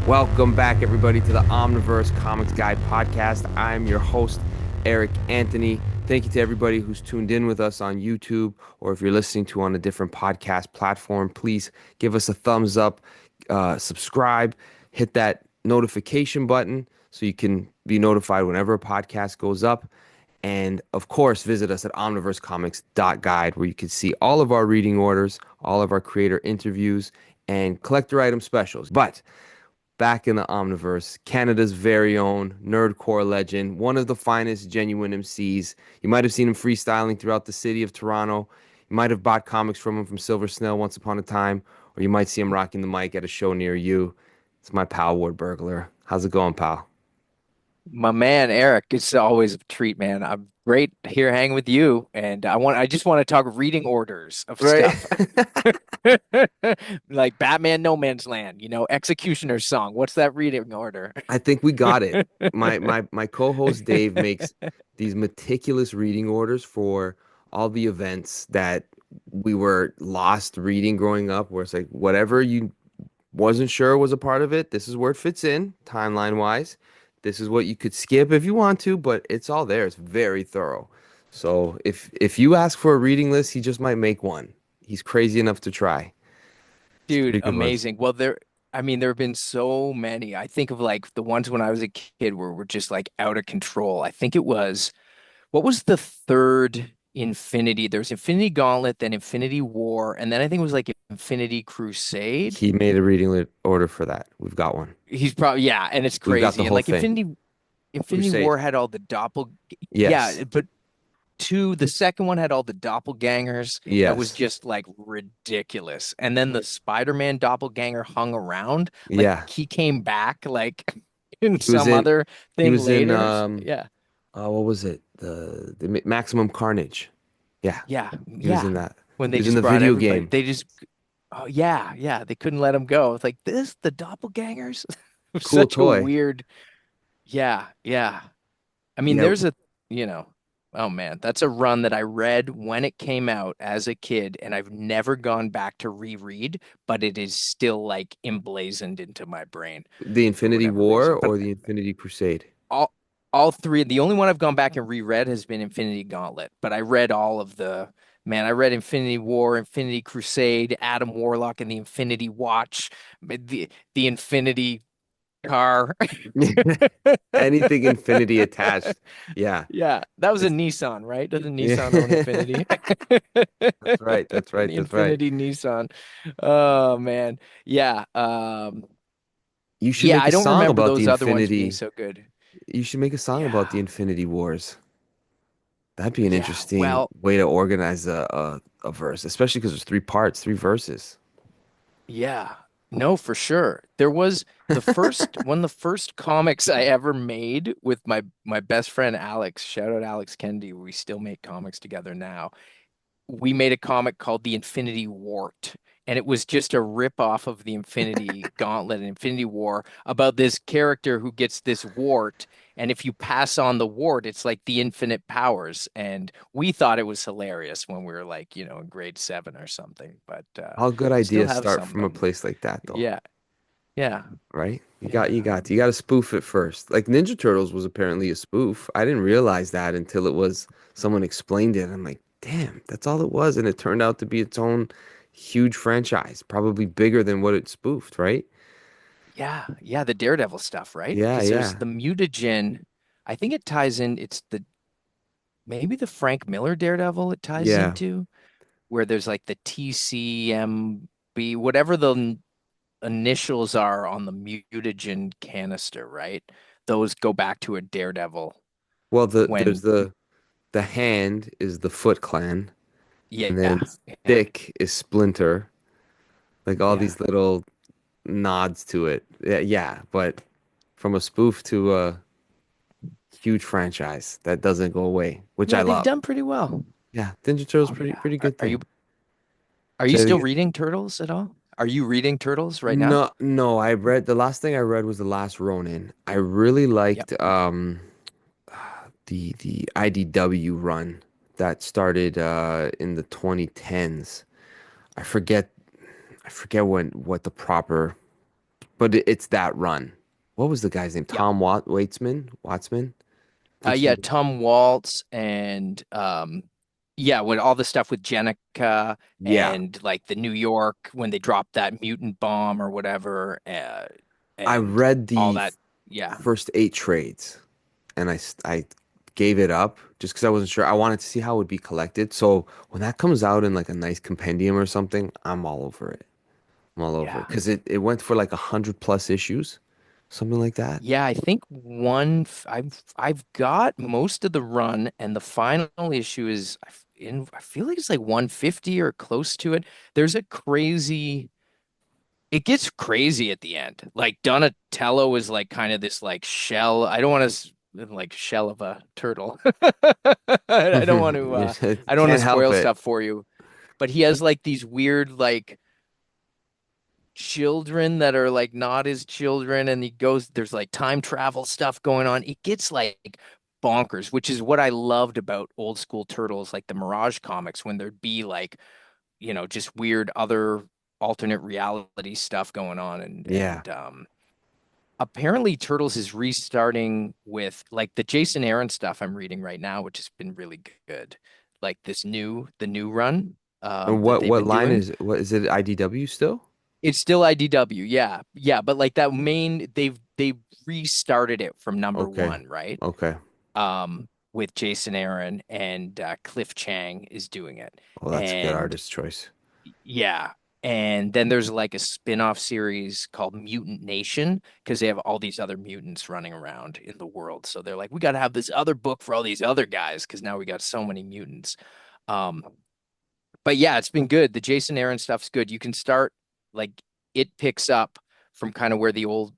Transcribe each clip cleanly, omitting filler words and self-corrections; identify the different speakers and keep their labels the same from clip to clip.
Speaker 1: Welcome back, everybody, to the Omniverse Comics Guide podcast. I'm your host, Eric Anthony. Thank you to everybody who's tuned in with us on YouTube, or if you're listening to on a different podcast platform, please give us a thumbs up, subscribe, hit that notification button so you can be notified whenever a podcast goes up. And of course, visit us at omniversecomics.guide, where you can see all of our reading orders, all of our creator interviews, and collector item specials. But back in the Omniverse, Canada's very own nerdcore legend, one of the finest genuine MCs. You might have seen him freestyling throughout the city of Toronto. You might have bought comics from him from Silver Snail once upon a time, or you might see him rocking the mic at a show near you. It's my pal, Wordburglar. How's it going, pal?
Speaker 2: My man Eric, it's always a treat, man. I'm great here hanging with you, and I just want to talk reading orders of
Speaker 1: Right.
Speaker 2: stuff. Like Batman No Man's Land, Executioner's Song. What's that reading order?
Speaker 1: I think we got it. My co-host Dave makes these meticulous reading orders for all the events that we were lost reading growing up, where it's like whatever you wasn't sure was a part of it, this is where it fits in timeline wise. This is what you could skip if you want to, but it's all there. It's very thorough. So if you ask for a reading list, he just might make one. He's crazy enough to try. It's
Speaker 2: Dude,
Speaker 1: pretty good ones.
Speaker 2: amazing. Well, I mean, there have been so many. I think of like the ones when I was a kid where were just like out of control. I think it was What was the third Infinity? There's Infinity Gauntlet, then Infinity War, and then I think it was like Infinity Crusade.
Speaker 1: He made a order for that. We've got one.
Speaker 2: He's probably yeah, and it's
Speaker 1: We've got the
Speaker 2: crazy. And
Speaker 1: whole
Speaker 2: like
Speaker 1: thing.
Speaker 2: Infinity
Speaker 1: Crusade.
Speaker 2: War had all the
Speaker 1: Yes.
Speaker 2: yeah, but the second one had all the doppelgangers. That was
Speaker 1: Yes.
Speaker 2: just like ridiculous. And then the Spider-Man doppelganger hung around, like
Speaker 1: Yeah.
Speaker 2: he came back like in
Speaker 1: He was
Speaker 2: some
Speaker 1: in
Speaker 2: other
Speaker 1: he
Speaker 2: thing
Speaker 1: was in
Speaker 2: later. Yeah.
Speaker 1: what was it? The Maximum Carnage. Yeah.
Speaker 2: Yeah,
Speaker 1: He was
Speaker 2: yeah.
Speaker 1: in that.
Speaker 2: When
Speaker 1: He
Speaker 2: they
Speaker 1: was in
Speaker 2: just
Speaker 1: the
Speaker 2: brought
Speaker 1: video
Speaker 2: everybody,
Speaker 1: game.
Speaker 2: they just, oh yeah, yeah. They couldn't let him go. It's like this, the doppelgangers. It was
Speaker 1: Cool
Speaker 2: such a
Speaker 1: toy.
Speaker 2: weird, yeah, yeah. I mean,
Speaker 1: Yeah.
Speaker 2: you know, oh man, that's a run that I read when it came out as a kid, and I've never gone back to reread, but it is still like emblazoned into my brain
Speaker 1: The
Speaker 2: for
Speaker 1: Infinity
Speaker 2: whatever
Speaker 1: War
Speaker 2: reason. But
Speaker 1: or the Infinity Crusade?
Speaker 2: all all three. The only one I've gone back and reread has been Infinity Gauntlet, but I read all of the man. I read Infinity War, Infinity Crusade, Adam Warlock, and the Infinity Watch, the Infinity Car.
Speaker 1: Anything Infinity attached. Yeah.
Speaker 2: Yeah, that was a
Speaker 1: It's
Speaker 2: Nissan, right? Doesn't Nissan own
Speaker 1: yeah.
Speaker 2: Infinity?
Speaker 1: That's right. That's right.
Speaker 2: The
Speaker 1: That's right.
Speaker 2: Infinity Nissan. Oh man. Yeah.
Speaker 1: You should
Speaker 2: Yeah,
Speaker 1: make
Speaker 2: I
Speaker 1: a
Speaker 2: don't
Speaker 1: song
Speaker 2: remember
Speaker 1: about the
Speaker 2: those other ones being
Speaker 1: Infinity.
Speaker 2: so good.
Speaker 1: You should make a song about the
Speaker 2: Yeah.
Speaker 1: Infinity Wars. That'd be an
Speaker 2: Yeah.
Speaker 1: interesting
Speaker 2: Well,
Speaker 1: way to organize a verse, especially because there's three parts, three verses.
Speaker 2: yeah, no, for sure. There was one of the first comics I ever made with my best friend Alex. Shout out Alex Kennedy. We still make comics together now. We made a comic called The Infinity Wart, and it was just a rip off of the Infinity Gauntlet and Infinity War about this character who gets this wart, and if you pass on the wart, it's like the infinite powers. And we thought it was hilarious when we were like, in grade seven or something. But
Speaker 1: All good
Speaker 2: still
Speaker 1: ideas
Speaker 2: have
Speaker 1: start
Speaker 2: some of
Speaker 1: from a
Speaker 2: them.
Speaker 1: place like that, though,
Speaker 2: Yeah, yeah,
Speaker 1: right?
Speaker 2: yeah.
Speaker 1: You got to spoof it first. Like Ninja Turtles was apparently a spoof. I didn't realize that until it was someone explained it. I'm like, damn, that's all it was, and it turned out to be its own huge franchise, probably bigger than what it spoofed, right?
Speaker 2: Yeah, yeah, the Daredevil stuff, right?
Speaker 1: Yeah,
Speaker 2: Because there's
Speaker 1: yeah,
Speaker 2: the mutagen. I think it ties in. It's the maybe the Frank Miller Daredevil it ties
Speaker 1: yeah.
Speaker 2: into, where there's like the TCMB, whatever the initials are on the mutagen canister, right? Those go back to a Daredevil
Speaker 1: Well, there's
Speaker 2: when,
Speaker 1: the hand is the Foot Clan, and then
Speaker 2: yeah, yeah,
Speaker 1: Stick is Splinter. Like all
Speaker 2: yeah.
Speaker 1: these little nods to it. Yeah, yeah, but from a spoof to a huge franchise that doesn't go away, which I
Speaker 2: Yeah, they've
Speaker 1: love.
Speaker 2: done pretty well.
Speaker 1: Yeah, Ninja Turtles
Speaker 2: Oh yeah.
Speaker 1: pretty good thing.
Speaker 2: Are you
Speaker 1: Say it
Speaker 2: still
Speaker 1: again.
Speaker 2: reading Turtles at all? Are you reading Turtles right now?
Speaker 1: No, no, I read the last thing I read was The Last Ronin. I really
Speaker 2: Yep.
Speaker 1: liked the IDW run that started in the 2010s. I forget I forget what the proper but it's that run. What was the guy's name?
Speaker 2: Yeah.
Speaker 1: Tom Waitsman? I think
Speaker 2: Yeah,
Speaker 1: he.
Speaker 2: Tom Waltz and yeah, when all the stuff with Jenica
Speaker 1: Yeah,
Speaker 2: and like the New York when they dropped that mutant bomb or whatever,
Speaker 1: I
Speaker 2: and
Speaker 1: read
Speaker 2: all
Speaker 1: the
Speaker 2: that. Yeah.
Speaker 1: first 8 trades, and I gave it up just because I wasn't sure. I wanted to see how it would be collected. So when that comes out in like a nice compendium or something, I'm all over it. I'm all over it
Speaker 2: Yeah.
Speaker 1: because it went for like 100 plus issues, something like that.
Speaker 2: Yeah, I think I've got most of the run and the final issue is I feel like it's like 150 or close to it. There's a crazy it gets crazy at the end. Like Donatello is like kind of this like shell. I don't want to like shell of a turtle. I don't want to I don't want to
Speaker 1: Can't help
Speaker 2: spoil
Speaker 1: it.
Speaker 2: stuff for you, but he has like these weird like children that are like not his children and he goes there's like time travel stuff going on. It gets like bonkers, which is what I loved about old school turtles like the Mirage comics when there'd be like, just weird other alternate reality stuff going on
Speaker 1: Yeah.
Speaker 2: and apparently Turtles is restarting with like the Jason Aaron stuff I'm reading right now, which has been really good. Like the new run
Speaker 1: And
Speaker 2: that they've
Speaker 1: what
Speaker 2: been
Speaker 1: line
Speaker 2: doing.
Speaker 1: is what is it? IDW still?
Speaker 2: It's still IDW, yeah. Yeah, but like that main they've restarted it from number
Speaker 1: Okay.
Speaker 2: one, right?
Speaker 1: Okay.
Speaker 2: With Jason Aaron and Cliff Chang is doing it.
Speaker 1: Well, that's a good
Speaker 2: And
Speaker 1: artist choice.
Speaker 2: yeah. And then there's like a spin-off series called Mutant Nation because they have all these other mutants running around in the world. So they're like, we got to have this other book for all these other guys because now we got so many mutants. Um, but yeah, it's been good. The Jason Aaron stuff's good. You can start like it picks up from kind of where the old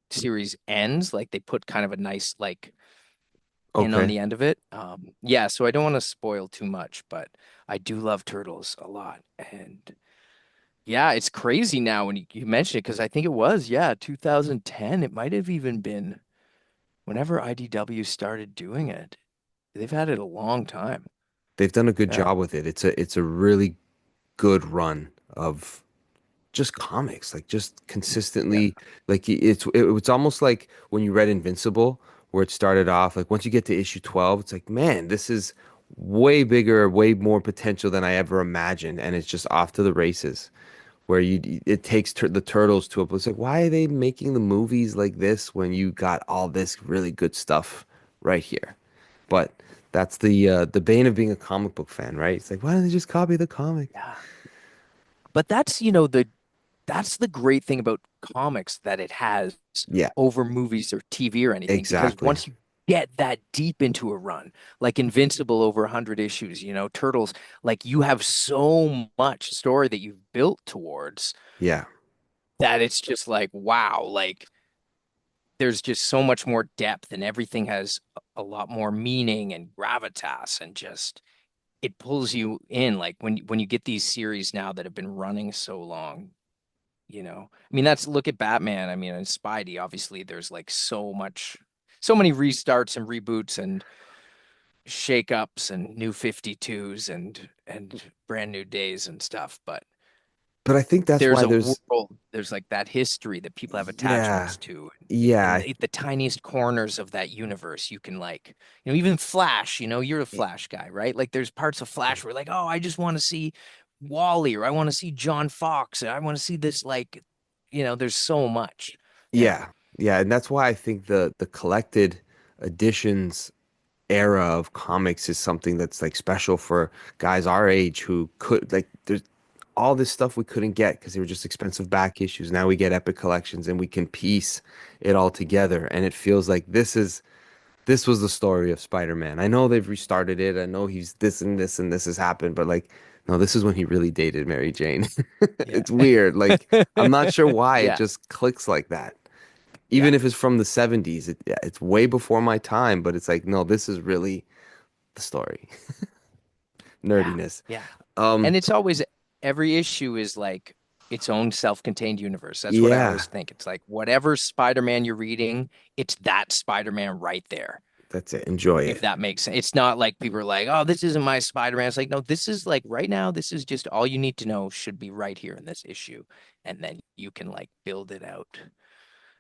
Speaker 2: series ends. Like they put kind of a nice like pin on
Speaker 1: Okay.
Speaker 2: the end of it. Yeah, so I don't want to spoil too much, but I do love Turtles a lot. And yeah, it's crazy now when you mention it because I think it was, yeah, 2010. It might have even been whenever IDW started doing it. They've had it a long time.
Speaker 1: They've done a good
Speaker 2: Yeah.
Speaker 1: job with it. It's a really good run of just comics, like just
Speaker 2: Yeah.
Speaker 1: consistently. Like it's almost like when you read Invincible, where it started off. Like once you get to issue 12, it's like, man, this is way bigger, way more potential than I ever imagined, and it's just off to the races. Where it takes the turtles to a place like, why are they making the movies like this when you got all this really good stuff right here? But that's the bane of being a comic book fan, right? It's like, why don't they just copy the comic?
Speaker 2: Yeah. But that's the great thing about comics that it has
Speaker 1: Yeah,
Speaker 2: over movies or TV or anything, because
Speaker 1: exactly.
Speaker 2: once you get that deep into a run, like Invincible over 100 issues, Turtles, like you have so much story that you've built towards
Speaker 1: Yeah.
Speaker 2: that it's just like, wow, like there's just so much more depth and everything has a lot more meaning and gravitas and just it pulls you in like when you get these series now that have been running so long. I mean, that's look at Batman. I mean, and Spidey, obviously, there's like so many restarts and reboots and shakeups and new 52s and brand new days and stuff. But
Speaker 1: But I think that's
Speaker 2: there's
Speaker 1: why
Speaker 2: a
Speaker 1: there's
Speaker 2: world, there's like that history that people have
Speaker 1: yeah.
Speaker 2: attachments to. In
Speaker 1: Yeah.
Speaker 2: the tiniest corners of that universe, you can like, even Flash, you're a Flash guy, right? Like there's parts of Flash where like, oh, I just want to see Wally or I want to see John Fox. I want to see this like, there's so much. Yeah.
Speaker 1: Yeah. Yeah, and that's why I think the collected editions era of comics is something that's like special for guys our age who could like there's all this stuff we couldn't get because they were just expensive back issues. Now we get epic collections and we can piece it all together and it feels like this was the story of Spider-Man. I know they've restarted it. I know he's this and this and this has happened, but like no, this is when he really dated Mary Jane.
Speaker 2: Yeah.
Speaker 1: It's weird. Like I'm not sure why it
Speaker 2: Yeah.
Speaker 1: just clicks like that.
Speaker 2: Yeah.
Speaker 1: Even if it's from the 70s, yeah, it's way before my time, but it's like, no, this is really the story.
Speaker 2: Yeah.
Speaker 1: Nerdiness.
Speaker 2: Yeah.
Speaker 1: Um,
Speaker 2: And it's always every issue is like its own self-contained universe. That's what I
Speaker 1: yeah,
Speaker 2: always think. It's like whatever Spider-Man you're reading, it's that Spider-Man right there.
Speaker 1: That's it. Enjoy
Speaker 2: if
Speaker 1: it.
Speaker 2: that makes sense. It's not like people are like, oh, this isn't my Spider-Man. It's like, no, this is like right now, this is just all you need to know should be right here in this issue. And then you can like build it out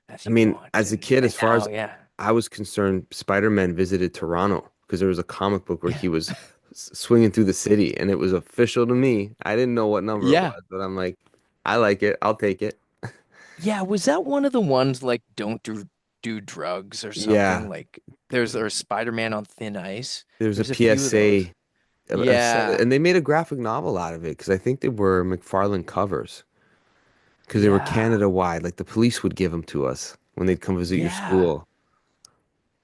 Speaker 2: as
Speaker 1: I
Speaker 2: you
Speaker 1: mean,
Speaker 2: want.
Speaker 1: as a kid,
Speaker 2: And
Speaker 1: as far
Speaker 2: now,
Speaker 1: as
Speaker 2: yeah.
Speaker 1: I was concerned, Spider-Man visited Toronto because there was a comic book where
Speaker 2: Yeah.
Speaker 1: he was swinging through the city, and it was official to me. I didn't know what number it
Speaker 2: Yeah.
Speaker 1: was, but I'm like, I like it. I'll take it.
Speaker 2: Yeah. Was that one of the ones like don't do drugs or something?
Speaker 1: Yeah,
Speaker 2: Like there's Spider-Man on thin ice.
Speaker 1: there's a
Speaker 2: There's a few of those.
Speaker 1: PSA,
Speaker 2: Yeah.
Speaker 1: and they made a graphic novel out of it because I think they were McFarlane covers because they were
Speaker 2: Yeah.
Speaker 1: Canada wide. Like the police would give them to us when they'd come visit your
Speaker 2: Yeah.
Speaker 1: school.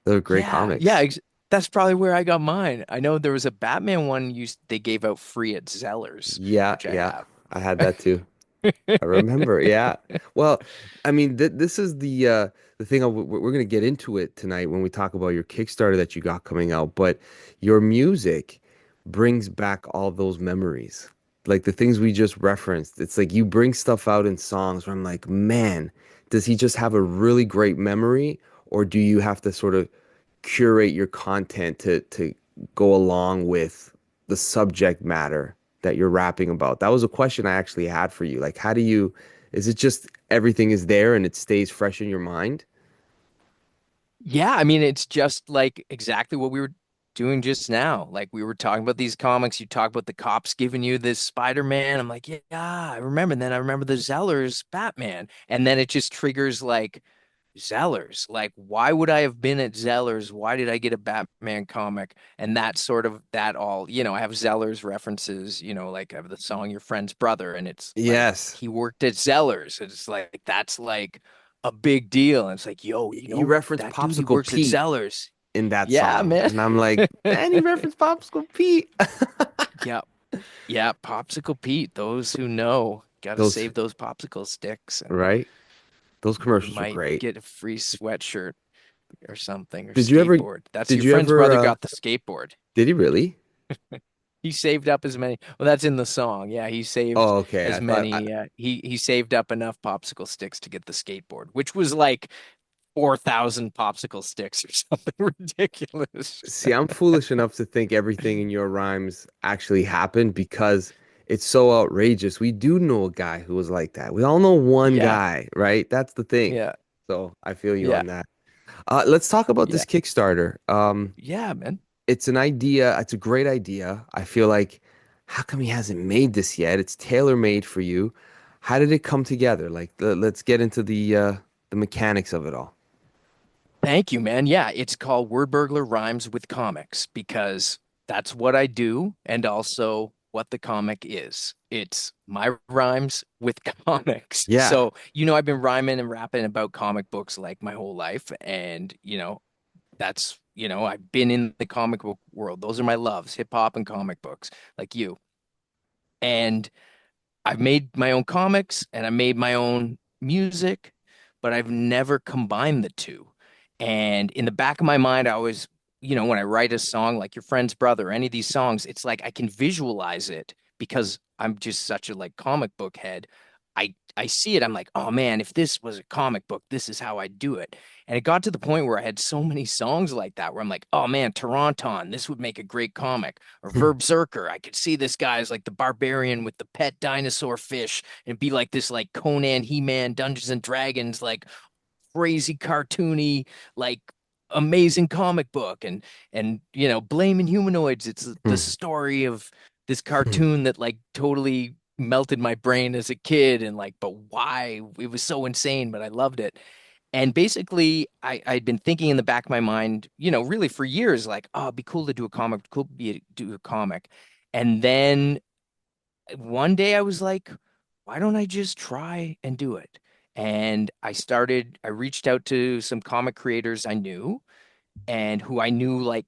Speaker 1: They were great
Speaker 2: Yeah. Yeah.
Speaker 1: comics.
Speaker 2: That's probably where I got mine. I know there was a Batman one they gave out free at Zellers,
Speaker 1: Yeah,
Speaker 2: which I
Speaker 1: yeah,
Speaker 2: have.
Speaker 1: I had that too. I remember. Yeah. Well, I mean, this is the thing. We're going to get into it tonight when we talk about your Kickstarter that you got coming out. But your music brings back all those memories, like the things we just referenced. It's like you bring stuff out in songs where I'm like, man, does he just have a really great memory, or do you have to sort of curate your content to go along with the subject matter that you're rapping about? That was a question I actually had for you. Like, how do you, is it just everything is there and it stays fresh in your mind?
Speaker 2: Yeah, I mean, it's just like exactly what we were doing just now. Like we were talking about these comics. You talk about the cops giving you this Spider-Man. I'm like, yeah, I remember. And then I remember the Zellers Batman. And then it just triggers like Zellers. Like, why would I have been at Zellers? Why did I get a Batman comic? And that sort of that all, I have Zellers references, like I have the song Your Friend's Brother, and it's like
Speaker 1: Yes.
Speaker 2: he worked at Zellers. It's like that's like a big deal. And it's like, yo,
Speaker 1: You reference
Speaker 2: that dude, he
Speaker 1: Popsicle
Speaker 2: works at
Speaker 1: Pete
Speaker 2: Zellers.
Speaker 1: in that
Speaker 2: Yeah,
Speaker 1: song.
Speaker 2: man.
Speaker 1: And I'm like, man, he referenced Popsicle Pete.
Speaker 2: Yeah. Yeah, Popsicle Pete. Those who know, gotta
Speaker 1: Those,
Speaker 2: save those popsicle sticks, and
Speaker 1: right? Those
Speaker 2: you
Speaker 1: commercials were
Speaker 2: might
Speaker 1: great.
Speaker 2: get a free sweatshirt or something or
Speaker 1: Did you ever,
Speaker 2: skateboard. That's
Speaker 1: did
Speaker 2: your
Speaker 1: you
Speaker 2: friend's
Speaker 1: ever,
Speaker 2: brother got the skateboard.
Speaker 1: did he really?
Speaker 2: He saved up as many. Well, that's in the song. Yeah, he saved
Speaker 1: Oh, okay.
Speaker 2: as
Speaker 1: I thought,
Speaker 2: many. He saved up enough popsicle sticks to get the skateboard, which was like 4,000 popsicle sticks or something ridiculous.
Speaker 1: see, I'm foolish enough to think everything in your rhymes actually happened because it's so outrageous. We do know a guy who was like that. We all know one
Speaker 2: Yeah,
Speaker 1: guy, right? That's the thing.
Speaker 2: yeah,
Speaker 1: So I feel you
Speaker 2: yeah,
Speaker 1: on that. Let's talk about
Speaker 2: yeah,
Speaker 1: this Kickstarter.
Speaker 2: yeah, man.
Speaker 1: It's an idea. It's a great idea. I feel like, how come he hasn't made this yet? It's tailor-made for you. How did it come together? Like, let's get into the mechanics of it all.
Speaker 2: Thank you, man. Yeah, it's called Wordburglar Rhymes with Comics because that's what I do and also what the comic is. It's my rhymes with comics.
Speaker 1: Yeah.
Speaker 2: So, I've been rhyming and rapping about comic books like my whole life. And, I've been in the comic book world. Those are my loves, hip hop and comic books, like you. And I've made my own comics and I made my own music, but I've never combined the two. And in the back of my mind, I always, when I write a song like Your Friend's Brother, or any of these songs, it's like I can visualize it because I'm just such a like comic book head. I see it. I'm like, oh man, if this was a comic book, this is how I'd do it. And it got to the point where I had so many songs like that where I'm like, oh man, Taranton, this would make a great comic. Or Verbzerker, I could see this guy as like the barbarian with the pet dinosaur fish and be like this like Conan, He-Man, Dungeons and Dragons, like crazy cartoony, like amazing comic book. And Blaming Humanoids, it's the story of this cartoon that like totally melted my brain as a kid and like, but why? It was so insane, but I loved it. And basically, I'd been thinking in the back of my mind, really for years, like, oh, it'd be cool to do a comic, cool to do a comic. And then one day I was like, why don't I just try and do it? And I reached out to some comic creators I knew and who I knew like,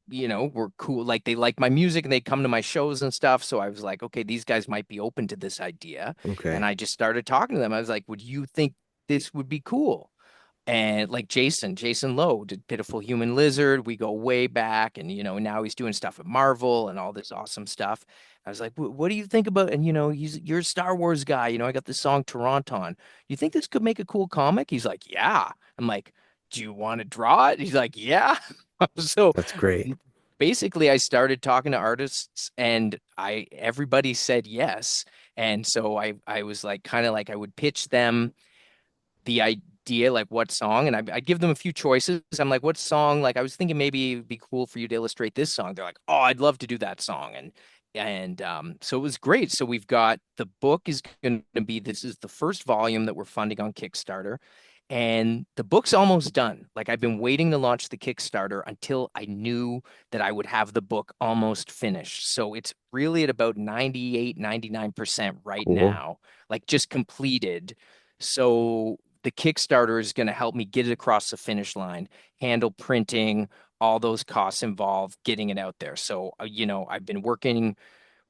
Speaker 2: were cool. Like they liked my music and they come to my shows and stuff. So I was like, okay, these guys might be open to this idea. And
Speaker 1: Okay.
Speaker 2: I just started talking to them. I was like, would you think this would be cool? And like Jason Lowe did Pitiful Human Lizard. We go way back, and now he's doing stuff at Marvel and all this awesome stuff. I was like, what do you think about? And you're a Star Wars guy. I got the song Taranton. You think this could make a cool comic? He's like, yeah. I'm like, do you want to draw it? He's like, yeah. So
Speaker 1: That's great.
Speaker 2: basically I started talking to artists and I everybody said yes. And so I was like kind of like I would pitch them the idea, like what song, and I'd give them a few choices. I'm like, what song? Like, I was thinking maybe it'd be cool for you to illustrate this song. They're like, oh, I'd love to do that song, and so it was great. So we've got the book is going to be this is the first volume that we're funding on Kickstarter. And the book's almost done. Like I've been waiting to launch the Kickstarter until I knew that I would have the book almost finished. So it's really at about 98, 99% right
Speaker 1: Cool.
Speaker 2: now, like just completed. So the Kickstarter is going to help me get it across the finish line, handle printing, all those costs involved, getting it out there. So, I've been working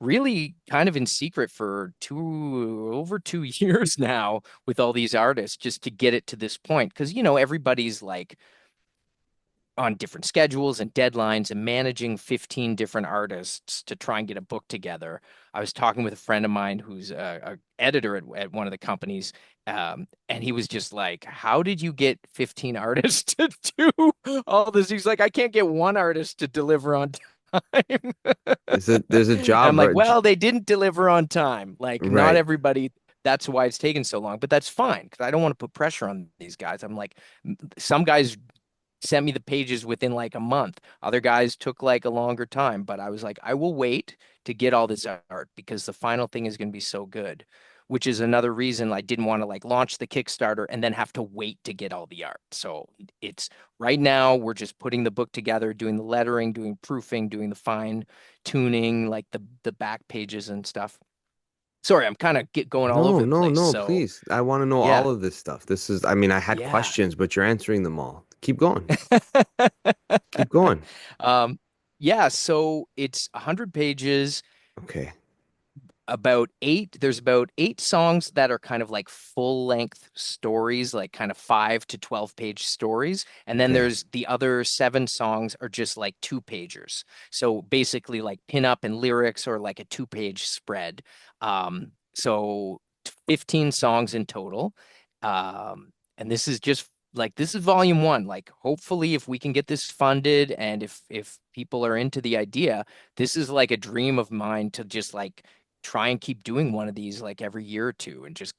Speaker 2: really kind of in secret for over 2 years now with all these artists just to get it to this point. Because, everybody's like, on different schedules and deadlines and managing 15 different artists to try and get a book together. I was talking with a friend of mine who's a editor at one of the companies, and he was just like, how did you get 15 artists to do all this? He's like, I can't get one artist to deliver on time.
Speaker 1: There's a
Speaker 2: And I'm
Speaker 1: job,
Speaker 2: like,
Speaker 1: right?
Speaker 2: well, they didn't deliver on time. Like, not
Speaker 1: Right.
Speaker 2: everybody. That's why it's taken so long, but that's fine because I don't want to put pressure on these guys. I'm like, some guys sent me the pages within like a month. Other guys took like a longer time, but I was like, I will wait to get all this art because the final thing is going to be so good, which is another reason I didn't want to like launch the Kickstarter and then have to wait to get all the art. So it's right now we're just putting the book together, doing the lettering, doing proofing, doing the fine tuning, like the back pages and stuff. Sorry, I'm kind of going all over
Speaker 1: No,
Speaker 2: the
Speaker 1: no,
Speaker 2: place.
Speaker 1: no,
Speaker 2: So
Speaker 1: please. I want to know
Speaker 2: yeah,
Speaker 1: all of this stuff. This is, I mean, I had
Speaker 2: yeah.
Speaker 1: questions, but you're answering them all. Keep going. Keep going.
Speaker 2: Um, yeah, so it's 100 pages,
Speaker 1: Okay.
Speaker 2: there's about eight songs that are kind of like full length stories, like kind of 5 to 12 page stories. And then
Speaker 1: Okay.
Speaker 2: there's the other seven songs are just like 2 pagers. So basically like pin up and lyrics or like a 2 page spread. So 15 songs in total. And this is just like this is volume one. Like hopefully if we can get this funded and if people are into the idea, this is like a dream of mine to just like try and keep doing one of these like every year or two and just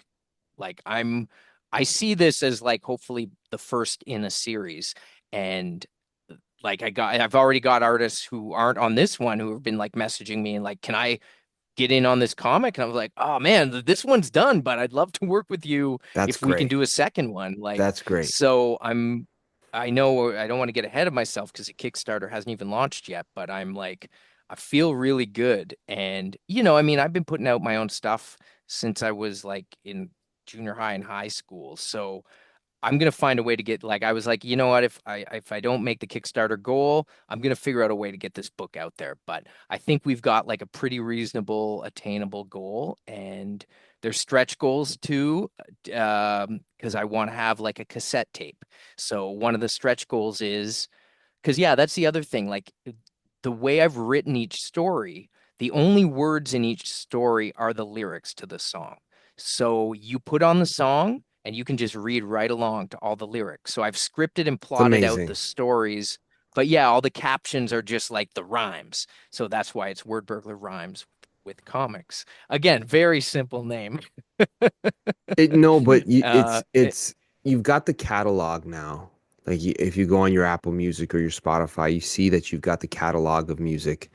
Speaker 2: like I see this as like hopefully the first in a series. And like I've already got artists who aren't on this one who have been like messaging me and like, can I get in on this comic? And I was like, oh man, this one's done, but I'd love to work with you
Speaker 1: That's
Speaker 2: if we can
Speaker 1: great.
Speaker 2: do a second one. Like,
Speaker 1: That's great.
Speaker 2: so I know I don't want to get ahead of myself because the Kickstarter hasn't even launched yet, but I'm like, I feel really good. And, I mean, I've been putting out my own stuff since I was like in junior high and high school. So I'm gonna find a way to get like I was like, you know what, if I don't make the Kickstarter goal, I'm gonna figure out a way to get this book out there. But I think we've got like a pretty reasonable, attainable goal, and there's stretch goals too, because I want to have like a cassette tape. So one of the stretch goals is because yeah, that's the other thing. Like the way I've written each story, the only words in each story are the lyrics to the song. So you put on the song and you can just read right along to all the lyrics. So I've scripted and
Speaker 1: It's
Speaker 2: plotted out the
Speaker 1: amazing.
Speaker 2: stories, but yeah, all the captions are just like the rhymes. So that's why it's Wordburglar Rhymes with Comics. Again, very simple name.
Speaker 1: No, but
Speaker 2: Uh, it-
Speaker 1: you've got the catalog now. Like if you go on your Apple Music or your Spotify, you see that you've got the catalog of music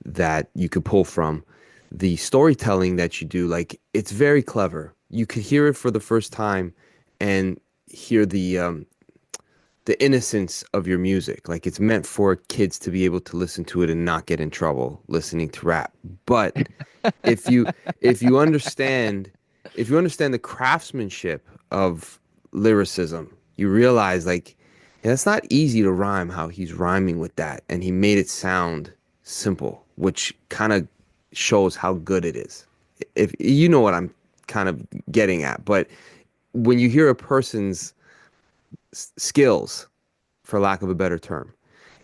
Speaker 1: that you could pull from. The storytelling that you do, like it's very clever. You could hear it for the first time and hear the innocence of your music. Like it's meant for kids to be able to listen to it and not get in trouble listening to rap. But if you if you understand if you understand the craftsmanship of lyricism, you realize like yeah, it's not easy to rhyme how he's rhyming with that, and he made it sound simple, which kind of shows how good it is. If you know what I'm kind of getting at, but when you hear a person's skills, for lack of a better term,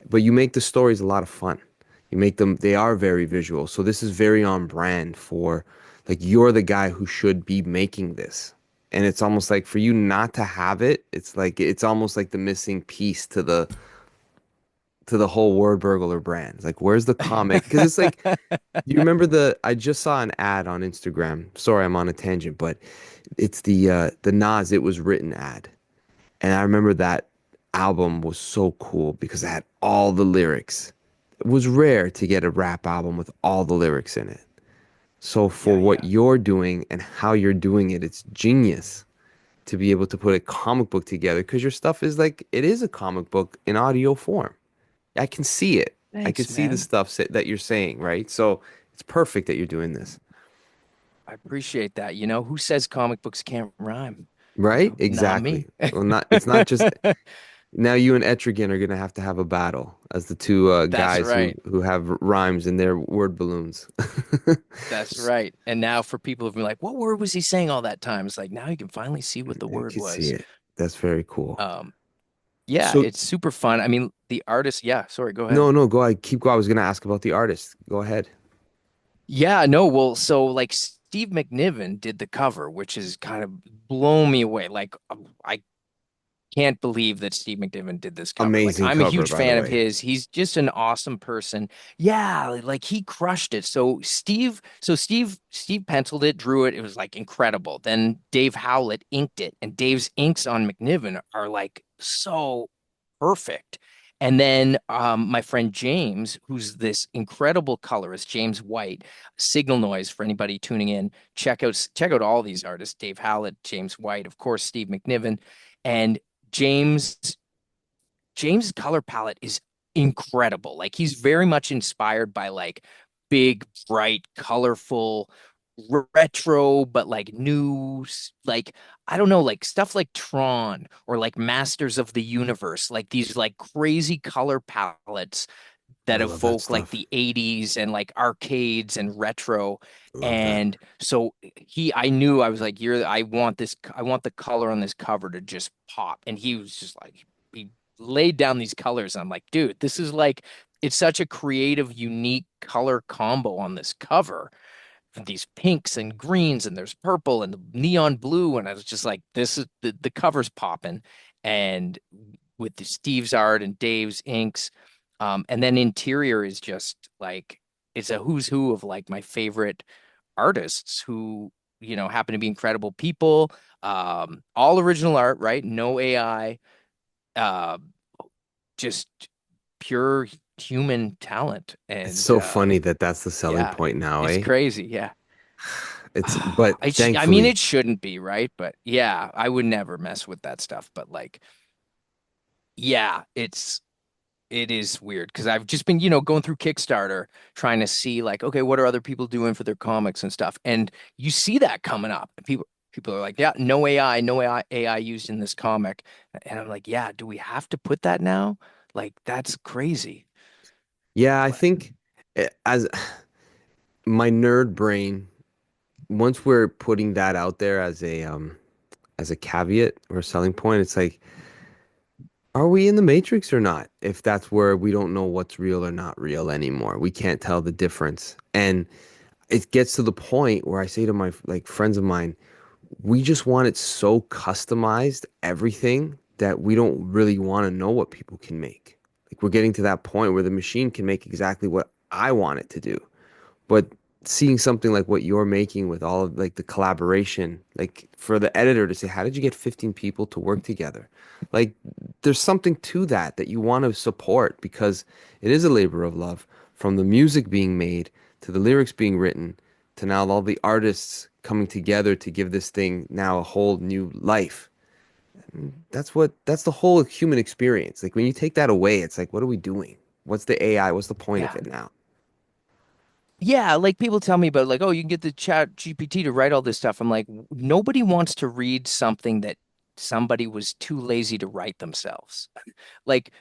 Speaker 1: but you make the stories a lot of fun. You make them, they are very visual. So this is very on brand for like you're the guy who should be making this. And it's almost like for you not to have it, it's like it's almost like the missing piece to the whole Wordburglar brand. It's like, where's the comic? Because it's like, you remember I just saw an ad on Instagram. Sorry, I'm on a tangent, but it's the Nas It Was Written ad. And I remember that album was so cool because it had all the lyrics. It was rare to get a rap album with all the lyrics in it. So for
Speaker 2: Yeah,
Speaker 1: what
Speaker 2: yeah.
Speaker 1: you're doing and how you're doing it, it's genius to be able to put a comic book together because your stuff is like it is a comic book in audio form. I can see it. I can
Speaker 2: Thanks,
Speaker 1: see the
Speaker 2: man.
Speaker 1: stuff that you're saying, right? So it's perfect that you're doing this,
Speaker 2: I appreciate that. Who says comic books can't rhyme?
Speaker 1: right?
Speaker 2: Not
Speaker 1: Exactly.
Speaker 2: me.
Speaker 1: Well, not it's not just now you and Etrigan are gonna have a battle as the two
Speaker 2: That's
Speaker 1: guys who
Speaker 2: right.
Speaker 1: have rhymes in their word balloons.
Speaker 2: That's right. And now for people who've been like, what word was he saying all that time? It's like now you can finally see what the
Speaker 1: I
Speaker 2: word
Speaker 1: can see
Speaker 2: was.
Speaker 1: it. That's very cool.
Speaker 2: Um, yeah,
Speaker 1: So
Speaker 2: it's super fun. I mean, the artist, yeah, sorry, go ahead.
Speaker 1: no, no, go ahead. Keep going. I was gonna ask about the artist. Go ahead.
Speaker 2: Yeah, no, well, so like Steve McNiven did the cover, which is kind of blown me away. Like I can't believe that Steve McNiven did this cover. Like
Speaker 1: Amazing
Speaker 2: I'm a
Speaker 1: cover,
Speaker 2: huge
Speaker 1: by the
Speaker 2: fan of
Speaker 1: way.
Speaker 2: his. He's just an awesome person. Yeah, like he crushed it. So Steve penciled it, drew it. It was like incredible. Then Dave Howlett inked it, and Dave's inks on McNiven are like so perfect. And then my friend James, who's this incredible colorist, James White, Signal Noise for anybody tuning in. Check out all these artists: Dave Howlett, James White, of course, Steve McNiven, and James James' color palette is incredible. Like he's very much inspired by like big, bright, colorful, retro, but like new, like I don't know, like stuff like Tron or like Masters of the Universe, like these like crazy color palettes
Speaker 1: I
Speaker 2: that
Speaker 1: love that
Speaker 2: evoke like
Speaker 1: stuff.
Speaker 2: the 80s and like arcades and retro.
Speaker 1: Love that.
Speaker 2: And so I knew I was like, I want the color on this cover to just pop. And he was just like, he laid down these colors. I'm like, dude, this is like, it's such a creative, unique color combo on this cover. These pinks and greens, and there's purple and the neon blue. And I was just like, this is the cover's popping. And with the Steve's art and Dave's inks. And then interior is just like it's a who's who of like my favorite artists who, happen to be incredible people. All original art, right? No AI, uh, just pure human talent.
Speaker 1: It's
Speaker 2: And
Speaker 1: so funny that that's the selling
Speaker 2: yeah,
Speaker 1: point now,
Speaker 2: it's
Speaker 1: eh?
Speaker 2: crazy. Yeah.
Speaker 1: But
Speaker 2: I mean,
Speaker 1: thankfully,
Speaker 2: it shouldn't be, right? But yeah, I would never mess with that stuff. But like, yeah, it is weird because I've just been, going through Kickstarter trying to see like, okay, what are other people doing for their comics and stuff? And you see that coming up. And people are like, yeah, no AI, no AI used in this comic. And I'm like, yeah, do we have to put that now? Like, that's crazy.
Speaker 1: yeah, I
Speaker 2: But
Speaker 1: think as my nerd brain, once we're putting that out there as a caveat or selling point, it's like, are we in the Matrix or not? If that's where we don't know what's real or not real anymore, we can't tell the difference. And it gets to the point where I say to my like friends of mine, we just want it so customized, everything, that we don't really want to know what people can make. Like we're getting to that point where the machine can make exactly what I want it to do. But seeing something like what you're making with all of like the collaboration, like for the editor to say, how did you get 15 people to work together? Like there's something to that you want to support because it is a labor of love from the music being made to the lyrics being written to now all the artists coming together to give this thing now a whole new life. That's the whole human experience. Like when you take that away, it's like, what are we doing? What's the AI? What's the point of
Speaker 2: yeah.
Speaker 1: it now?
Speaker 2: Yeah, like people tell me about like, oh, you can get the chat GPT to write all this stuff. I'm like, nobody wants to read something that somebody was too lazy to write themselves. Like,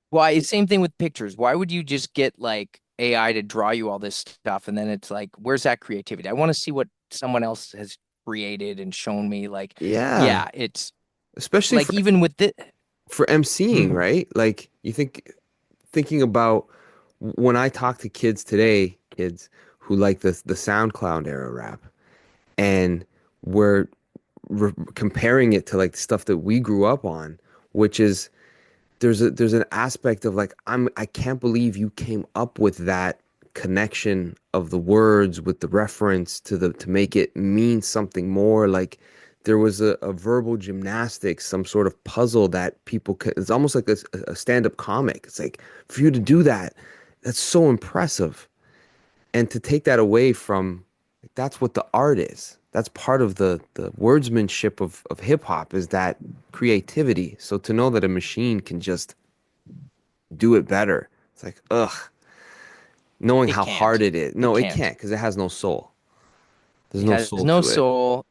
Speaker 2: why? Same thing with pictures. Why would you just get like AI to draw you all this stuff and then it's like, where's that creativity? I want to see what someone else has created and shown me. Like,
Speaker 1: Yeah.
Speaker 2: yeah, it's
Speaker 1: Especially
Speaker 2: like even with the
Speaker 1: for emceeing,
Speaker 2: Mhm.
Speaker 1: right? Like you thinking about when I talk to kids today, kids who like the SoundCloud era rap, and we're comparing it to like the stuff that we grew up on, which is there's an aspect of like I can't believe you came up with that connection of the words with the reference to make it mean something more. Like there was a verbal gymnastics, some sort of puzzle that people could, it's almost like a stand-up comic. It's like for you to do that, that's so impressive. And to take that away from like, that's what the art is. That's part of the wordsmanship of hip hop is that creativity. So to know that a machine can just do it better, it's like, ugh, knowing
Speaker 2: It
Speaker 1: how hard
Speaker 2: can't.
Speaker 1: it is.
Speaker 2: It
Speaker 1: No, it
Speaker 2: can't.
Speaker 1: can't because it has no soul. There's
Speaker 2: It
Speaker 1: no
Speaker 2: has
Speaker 1: soul
Speaker 2: no
Speaker 1: to it.
Speaker 2: soul.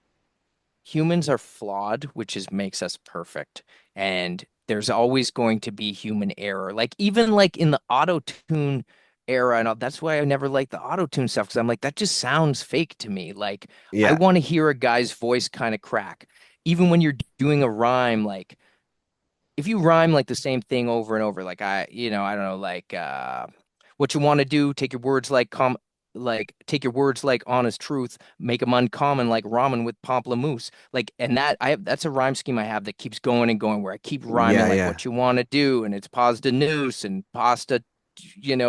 Speaker 2: Humans are flawed, which is makes us perfect. And there's always going to be human error. Like even like in the auto-tune era and all, that's why I never liked the auto-tune stuff because I'm like, that just sounds fake to me. Like I
Speaker 1: Yeah.
Speaker 2: want to hear a guy's voice kind of crack. Even when you're doing a rhyme, like if you rhyme like the same thing over and over, like I don't know, like what you want to do, take your words like take your words like honest truth, make them uncommon like ramen with pamplemousse. Like and that's a rhyme scheme I have that keeps going and going where I keep rhyming
Speaker 1: Yeah,
Speaker 2: like
Speaker 1: yeah.
Speaker 2: what you want to do and it's pasta noose and pasta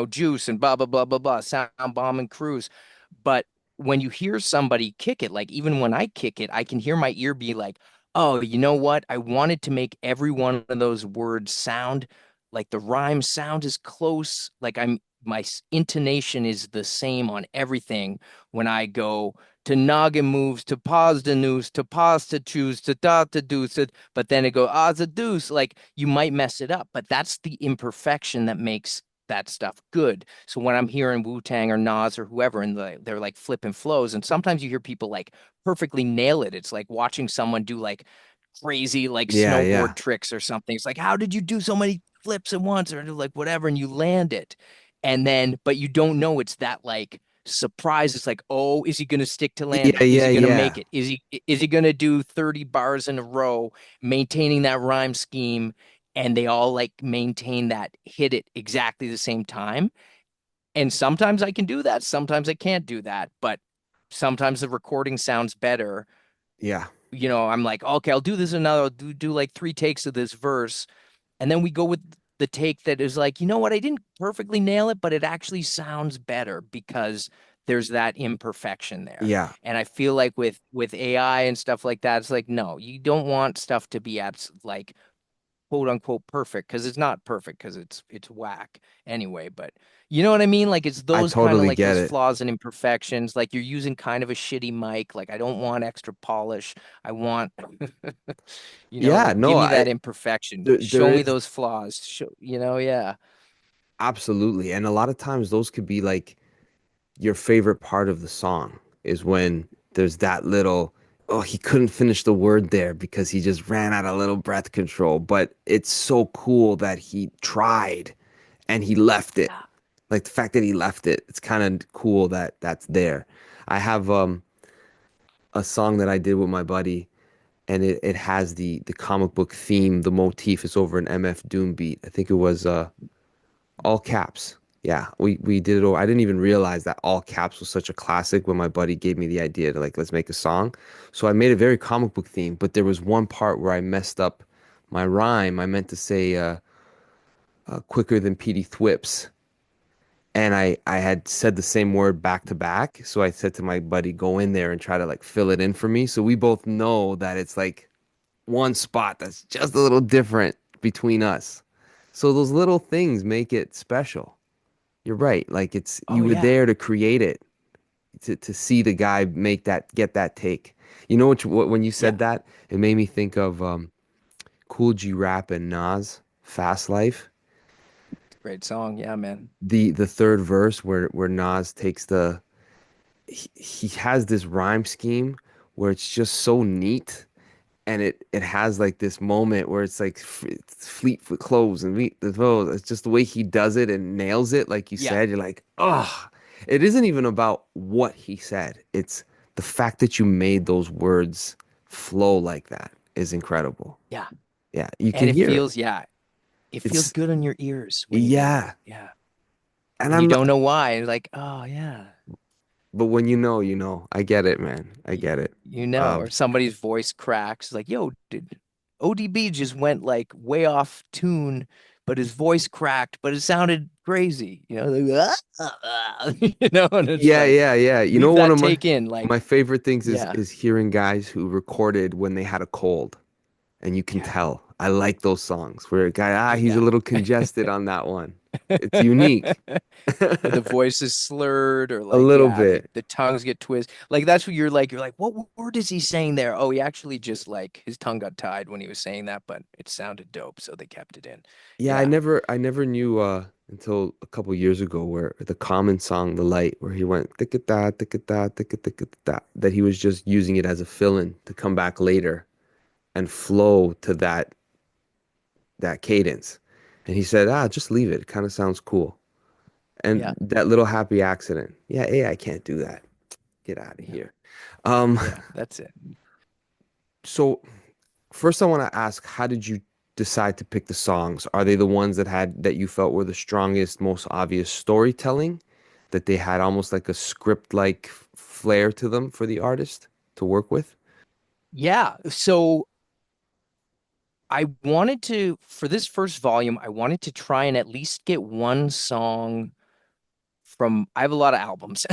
Speaker 2: juice and blah blah blah blah blah sound bomb and cruise. But when you hear somebody kick it, like even when I kick it, I can hear my ear be like, oh, you know what? I wanted to make every one of those words sound like the rhyme sound is close. Like my intonation is the same on everything when I go to noggin moves to pause the news to pause to choose to da to deuce it, but then it go ah the deuce. Like you might mess it up, but that's the imperfection that makes that stuff good. So when I'm hearing Wu-Tang or Nas or whoever, and they're like flipping flows, and sometimes you hear people like perfectly nail it. It's like watching someone do like crazy like
Speaker 1: Yeah, yeah.
Speaker 2: snowboard tricks or something. It's like, how did you do so many flips at once or like whatever, and you land it. And then, but you don't know it's that like surprise. It's like, oh, is he gonna stick to
Speaker 1: Yeah,
Speaker 2: landing? Is
Speaker 1: yeah,
Speaker 2: he gonna
Speaker 1: yeah.
Speaker 2: make it? Is he gonna do 30 bars in a row, maintaining that rhyme scheme? And they all like maintain that hit it exactly the same time. And sometimes I can do that, sometimes I can't do that, but sometimes the recording sounds better.
Speaker 1: Yeah.
Speaker 2: I'm like, okay, I'll do this another, I'll do like three takes of this verse. And then we go with the take that is like, you know what, I didn't perfectly nail it, but it actually sounds better because there's that imperfection there.
Speaker 1: Yeah.
Speaker 2: And I feel like with AI and stuff like that, it's like, no, you don't want stuff to be like quote unquote perfect because it's not perfect because it's whack anyway. But you know what I mean? Like it's
Speaker 1: I
Speaker 2: those kind of
Speaker 1: totally
Speaker 2: like
Speaker 1: get
Speaker 2: those
Speaker 1: it.
Speaker 2: flaws and imperfections. Like you're using kind of a shitty mic. Like I don't want extra polish. I want,
Speaker 1: Yeah,
Speaker 2: give
Speaker 1: no,
Speaker 2: me
Speaker 1: I
Speaker 2: that imperfection.
Speaker 1: there
Speaker 2: Show me
Speaker 1: is
Speaker 2: those flaws. Yeah.
Speaker 1: absolutely. And a lot of times those could be like your favorite part of the song is when there's that little, oh, he couldn't finish the word there because he just ran out of little breath control. But it's so cool that he tried and he left it.
Speaker 2: Yeah.
Speaker 1: Like the fact that he left it, it's kind of cool that that's there. I have a song that I did with my buddy and it has the comic book theme, the motif is over an MF Doom beat. I think it was all caps. Yeah, we did it all. I didn't even realize that all caps was such a classic when my buddy gave me the idea to like let's make a song. So I made a very comic book theme, but there was one part where I messed up my rhyme. I meant to say quicker than Petey Thwips. And I had said the same word back to back. So I said to my buddy, go in there and try to like fill it in for me. So we both know that it's like one spot that's just a little different between us. So those little things make it special. You're right. Like it's
Speaker 2: Oh
Speaker 1: you were
Speaker 2: yeah.
Speaker 1: there to create it, to see the guy make that get that take. You know what when you
Speaker 2: Yeah.
Speaker 1: said that, it made me think of Cool G Rap and Nas, Fast Life.
Speaker 2: Great song. Yeah, man.
Speaker 1: The third verse where Nas takes he has this rhyme scheme where it's just so neat and it has like this moment where it's like fleet foot clothes and meet the clothes. It's just the way he does it and nails it, like you
Speaker 2: Yeah.
Speaker 1: said. You're like, oh, it isn't even about what he said. It's the fact that you made those words flow like that is incredible.
Speaker 2: Yeah.
Speaker 1: Yeah, you
Speaker 2: And
Speaker 1: can
Speaker 2: it
Speaker 1: hear it.
Speaker 2: feels, yeah, it feels
Speaker 1: It's
Speaker 2: good on your ears when you do it.
Speaker 1: yeah,
Speaker 2: Yeah.
Speaker 1: and
Speaker 2: And you
Speaker 1: I'm
Speaker 2: don't
Speaker 1: not,
Speaker 2: know why. Like, oh yeah.
Speaker 1: but when you know, you know. I get it, man. I
Speaker 2: Y-
Speaker 1: get it.
Speaker 2: or somebody's voice cracks like, yo, did ODB just went like way off tune but his voice cracked, but it sounded crazy, like, and it's
Speaker 1: Yeah,
Speaker 2: like
Speaker 1: yeah, yeah. You know,
Speaker 2: leave
Speaker 1: one
Speaker 2: that
Speaker 1: of my
Speaker 2: take in, like,
Speaker 1: my favorite things is
Speaker 2: yeah,
Speaker 1: is hearing guys who recorded when they had a cold, and you can
Speaker 2: yeah,
Speaker 1: tell. I like those songs where a guy, he's a
Speaker 2: yeah.
Speaker 1: little congested on that one. It's unique.
Speaker 2: Or the voice is slurred, or
Speaker 1: A
Speaker 2: like,
Speaker 1: little
Speaker 2: yeah, the
Speaker 1: bit.
Speaker 2: the tongues get twisted. Like that's what you're like, what word is he saying there? Oh, he actually just like his tongue got tied when he was saying that, but it sounded dope, so they kept it in.
Speaker 1: Yeah, I
Speaker 2: Yeah,
Speaker 1: never knew until a couple years ago where the Common song, The Light, where he went ticka-da, ticka-da, that he was just using it as a fill-in to come back later and flow to that cadence. And he said, just leave it. It kind of sounds cool.
Speaker 2: yeah,
Speaker 1: And that little happy accident. Yeah, AI can't do that. Get out of
Speaker 2: no,
Speaker 1: here. Um,
Speaker 2: yeah, that's it.
Speaker 1: so first I want to ask, how did you decide to pick the songs? Are they the ones that you felt were the strongest, most obvious storytelling? That they had almost like a script-like flair to them for the artist to work with?
Speaker 2: Yeah, so I wanted to, for this first volume, I wanted to try and at least get one song from, I have a lot of albums.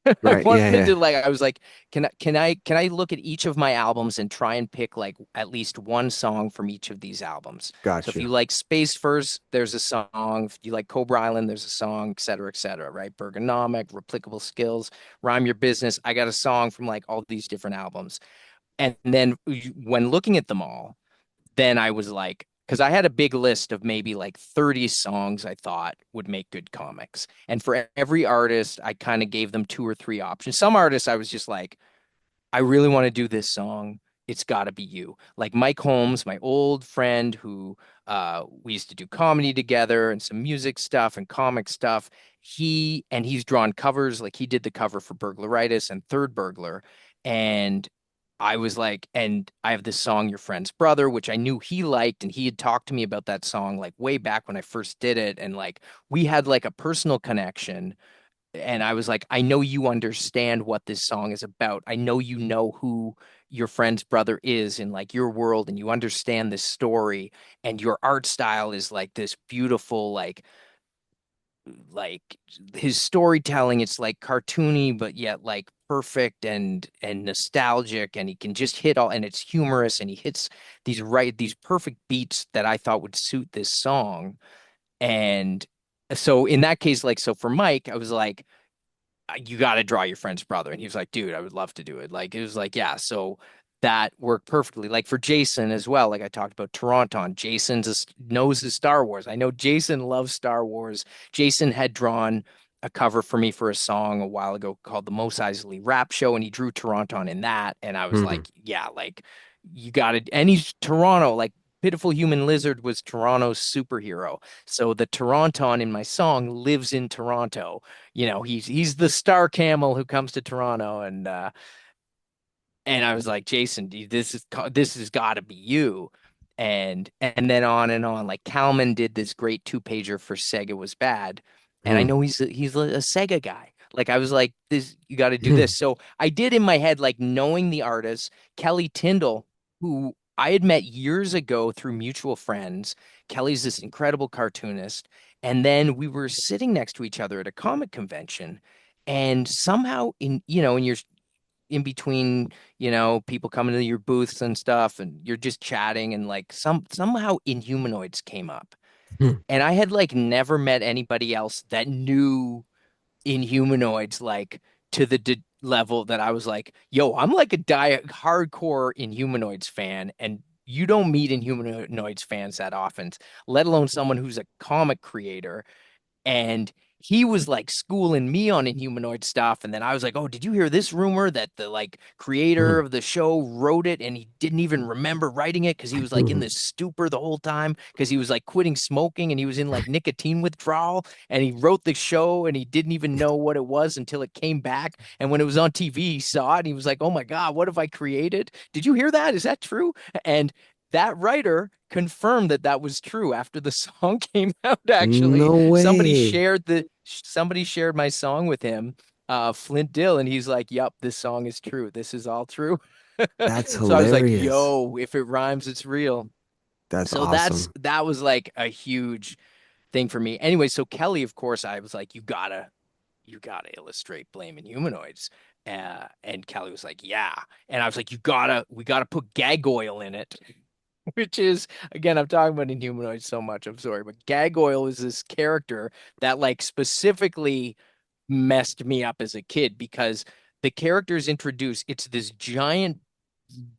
Speaker 2: I
Speaker 1: Right. Yeah,
Speaker 2: wanted
Speaker 1: yeah.
Speaker 2: to like, I was like, can I look at each of my albums and try and pick like at least one song from each of these albums? So
Speaker 1: Got
Speaker 2: if you
Speaker 1: you.
Speaker 2: like Space First, there's a song. If you like Cobra Island, there's a song, et cetera, right? Bergonomic, Replicable Skills, Rhyme Your Business. I got a song from like all these different albums. And then when looking at them all, then I was like, because I had a big list of maybe like 30 songs I thought would make good comics. And for every artist, I kind of gave them two or three options. Some artists, I was just like, I really want to do this song. It's got to be you. Like Mike Holmes, my old friend who we used to do comedy together and some music stuff and comic stuff. He's drawn covers, like he did the cover for Burglaritis and Third Burglar. And I was like, and I have this song, Your Friend's Brother, which I knew he liked, and he had talked to me about that song like way back when I first did it. And like we had like a personal connection, and I was like, I know you understand what this song is about. I know you know who your friend's brother is in like your world, and you understand this story, and your art style is like this beautiful, like his storytelling, it's like cartoony, but yet like perfect and nostalgic, and he can just hit all, and it's humorous, and he hits these perfect beats that I thought would suit this song. And so in that case, like so for Mike, I was like, you got to draw your friend's brother. And he was like, dude, I would love to do it. Like, it was like, yeah. So that worked perfectly. Like for Jason as well. Like I talked about Toronton. Knows his Star Wars. I know Jason loves Star Wars. Jason had drawn a cover for me for a song a while ago called the Mos Eisley Rap Show, and he drew Toronton in that. And I was
Speaker 1: Hmm.
Speaker 2: like, yeah, like you got to, and he's Toronto, like Pitiful Human Lizard was Toronto's superhero. So the Toronton in my song lives in Toronto. He's the star camel who comes to Toronto, and I was like, Jason, dude, this has got to be you. And then on and on. Like Kalman did this great two-pager for Sega Was Bad, and I
Speaker 1: Hmm.
Speaker 2: know he's a Sega guy. Like I was like, this you got to do
Speaker 1: Hmm.
Speaker 2: this. So I did in my head, like knowing the artist, Kelly Tindall, who I had met years ago through mutual friends. Kelly's this incredible cartoonist, and then we were sitting next to each other at a comic convention, and somehow in your in between, people coming to your booths and stuff, and you're just chatting, and like somehow Inhumanoids came up.
Speaker 1: Hmm.
Speaker 2: And I had like never met anybody else that knew Inhumanoids like to the level that I was like, yo, I'm like a hardcore Inhumanoids fan, and you don't meet Inhumanoids fans that often, let alone someone who's a comic creator. And he was like schooling me on Inhumanoid stuff. And then I was like, oh, did you hear this rumor that the like creator of the show wrote it and he didn't even remember writing it because he was like in
Speaker 1: Hmm.
Speaker 2: this stupor the whole time because he was like quitting smoking and he was in like nicotine withdrawal, and he wrote the show and he didn't even know what it was until it came back. And when it was on TV, he saw it and he was like, oh my God, what have I created? Did you hear that? Is that true? And that writer confirmed that that was true after the song came out. Actually,
Speaker 1: No way.
Speaker 2: somebody shared my song with him, Flint Dill, and he's like, "Yep, this song is true. This is all true."
Speaker 1: That's
Speaker 2: So I was like,
Speaker 1: hilarious.
Speaker 2: "Yo, if it rhymes, it's real."
Speaker 1: That's
Speaker 2: So
Speaker 1: awesome.
Speaker 2: that was like a huge thing for me. Anyway, so Kelly, of course, I was like, you gotta illustrate Blame and Humanoids. And Kelly was like, yeah. And I was like, we gotta put gag oil in it, which is, again, I'm talking about Inhumanoids so much. I'm sorry, but gag oil is this character that like specifically messed me up as a kid because the character is introduced. It's this giant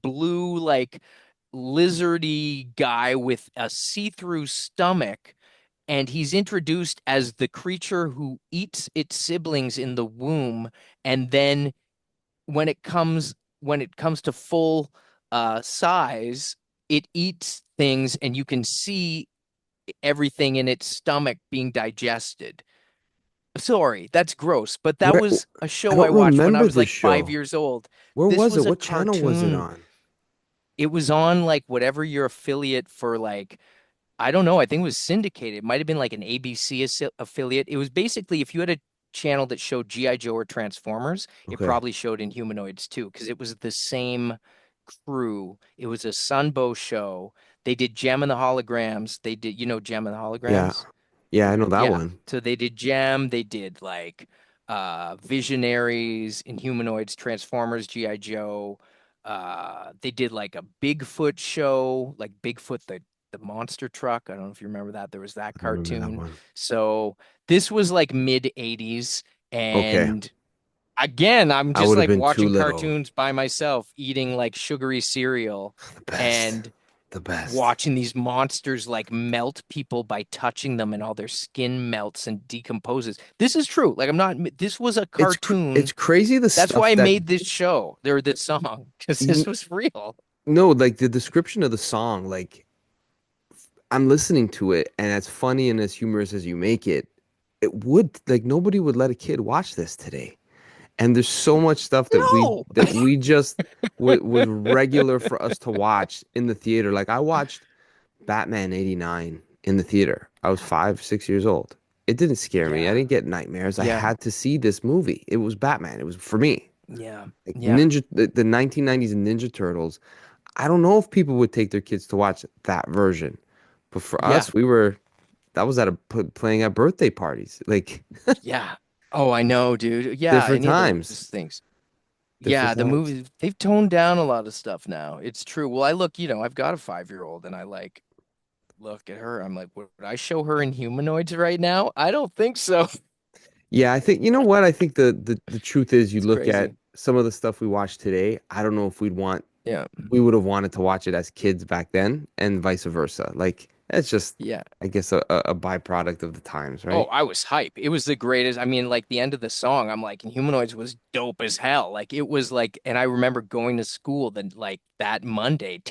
Speaker 2: blue, like lizardy guy with a see-through stomach, and he's introduced as the creature who eats its siblings in the womb, and then when it comes to full size, it eats things and you can see everything in its stomach being digested. Sorry, that's gross, but that
Speaker 1: Where
Speaker 2: was a
Speaker 1: I
Speaker 2: show I
Speaker 1: don't
Speaker 2: watched when I
Speaker 1: remember
Speaker 2: was
Speaker 1: this
Speaker 2: like five
Speaker 1: show.
Speaker 2: years old.
Speaker 1: Where
Speaker 2: This
Speaker 1: was it?
Speaker 2: was a
Speaker 1: What channel was it
Speaker 2: cartoon.
Speaker 1: on?
Speaker 2: It was on like whatever your affiliate for, like, I don't know. I think it was syndicated. It might have been like an ABC affiliate. It was basically if you had a channel that showed G.I. Joe or Transformers, it
Speaker 1: Okay.
Speaker 2: probably showed Inhumanoids too, because it was the same crew. It was a Sunbow show. They did Gem and the Holograms. They did, Gem and the
Speaker 1: Yeah.
Speaker 2: Holograms?
Speaker 1: Yeah, I know that
Speaker 2: Yeah.
Speaker 1: one.
Speaker 2: So they did Gem, they did like Visionaries, Inhumanoids, Transformers, G.I. Joe. They did like a Bigfoot show, like Bigfoot the monster truck. I don't know if you remember that. There was that
Speaker 1: I don't remember that
Speaker 2: cartoon.
Speaker 1: one.
Speaker 2: So this was like mid 80s.
Speaker 1: Okay.
Speaker 2: And again, I'm
Speaker 1: I
Speaker 2: just
Speaker 1: would have
Speaker 2: like
Speaker 1: been too
Speaker 2: watching
Speaker 1: little.
Speaker 2: cartoons by myself, eating like sugary cereal.
Speaker 1: The best.
Speaker 2: And
Speaker 1: The best.
Speaker 2: watching these monsters like melt people by touching them and all their skin melts and decomposes. This is true. Like, this was a
Speaker 1: It's
Speaker 2: cartoon.
Speaker 1: crazy the
Speaker 2: That's why
Speaker 1: stuff
Speaker 2: I
Speaker 1: that
Speaker 2: made this show or this song because this
Speaker 1: you
Speaker 2: was real.
Speaker 1: know, like the description of the song, like I'm listening to it and as funny and as humorous as you make it, it would like nobody would let a kid watch this today. And there's so much stuff
Speaker 2: No.
Speaker 1: that we just was regular for us to watch in the theater. Like I watched Batman 89 in the theater. I was 5, 6 years old. It didn't scare me. I
Speaker 2: Yeah.
Speaker 1: didn't get nightmares. I
Speaker 2: Yeah.
Speaker 1: had to see this movie. It was Batman. It was for me.
Speaker 2: Yeah.
Speaker 1: Like
Speaker 2: Yeah.
Speaker 1: the 1990s Ninja Turtles. I don't know if people would take their kids to watch that version. But for
Speaker 2: Yeah.
Speaker 1: us, that was playing at birthday parties. Like
Speaker 2: Yeah. Oh, I know, dude. Yeah.
Speaker 1: different
Speaker 2: Any of
Speaker 1: times.
Speaker 2: those things.
Speaker 1: Different
Speaker 2: Yeah. The
Speaker 1: times.
Speaker 2: movies, they've toned down a lot of stuff now. It's true. Well, I look, I've got a 5-year-old and I like look at her. I'm like, would I show her in humanoids right now? I don't think so.
Speaker 1: Yeah, I think you know what? I think the truth is you
Speaker 2: It's
Speaker 1: look at
Speaker 2: crazy.
Speaker 1: some of the stuff we watch today, I don't know if
Speaker 2: Yeah.
Speaker 1: we would have wanted to watch it as kids back then and vice versa. Like it's just
Speaker 2: Yeah.
Speaker 1: I guess a byproduct of the times,
Speaker 2: Oh,
Speaker 1: right?
Speaker 2: I was hype. It was the greatest. I mean, like the end of the song, I'm like, Humanoids was dope as hell. Like it was like, and I remember going to school then like that Monday,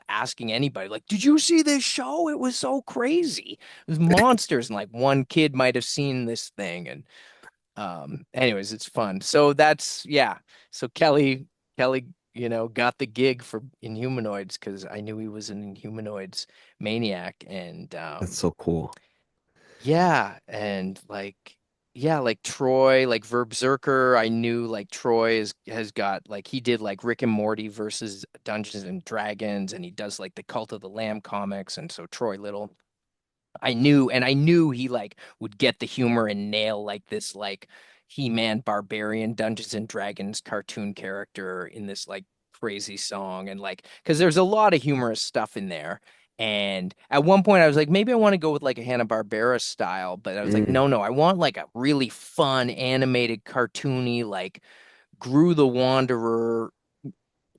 Speaker 2: asking anybody, like, did you see this show? It was so crazy. It was monsters, and like one kid might have seen this thing. And anyways, it's fun. So that's yeah. So Kelly, got the gig for Inhumanoids because I knew he was an Inhumanoids maniac. And
Speaker 1: That's so cool.
Speaker 2: yeah, and like yeah, like Troy, like Verbzerker, I knew like Troy has got like he did like Rick and Morty versus Dungeons and Dragons, and he does like the Cult of the Lamb comics, and so Troy Little. I knew he like would get the humor and nail like this like He-Man barbarian Dungeons and Dragons cartoon character in this like crazy song, and like because there's a lot of humorous stuff in there. And at one point I was like, maybe I want to go with like a Hanna-Barbera style, but I was like,
Speaker 1: Mm,
Speaker 2: no, I want like a really fun animated cartoony like Gru the Wanderer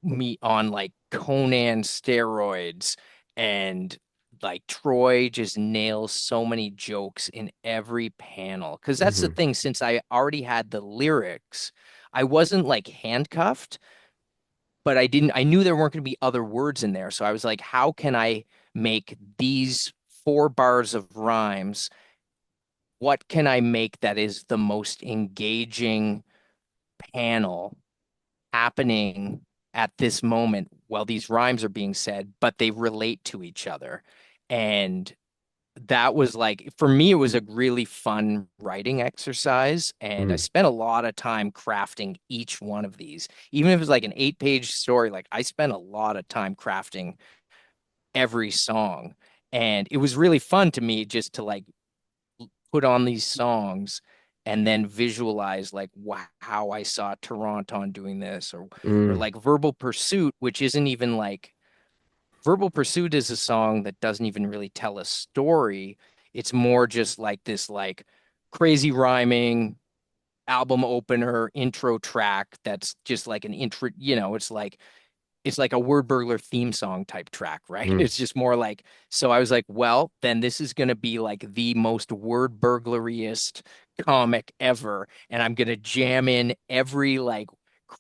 Speaker 2: meet on like Conan steroids, and like Troy just nails so many jokes in every panel. Because that's the
Speaker 1: hmm.
Speaker 2: thing, since I already had the lyrics, I wasn't like handcuffed, but I knew there weren't going to be other words in there. So I was like, how can I make these 4 bars of rhymes? What can I make that is the most engaging panel happening at this moment while these rhymes are being said, but they relate to each other? And that was like, for me, it was a really fun writing exercise. And I
Speaker 1: Mm.
Speaker 2: spent a lot of time crafting each one of these. Even if it was like an 8-page story, like I spent a lot of time crafting every song. And it was really fun to me just to like put on these songs and then visualize like how I saw Toronton doing this, or
Speaker 1: Mm,
Speaker 2: like Verbal Pursuit, which isn't even like Verbal Pursuit is a song that doesn't even really tell a story. It's more just like this like crazy rhyming album opener intro track that's just like an intro, it's like a word burglar theme song type track, right?
Speaker 1: mm.
Speaker 2: It's just more like, so I was like, well, then this is going to be like the most word burglariest comic ever. And I'm going to jam in every like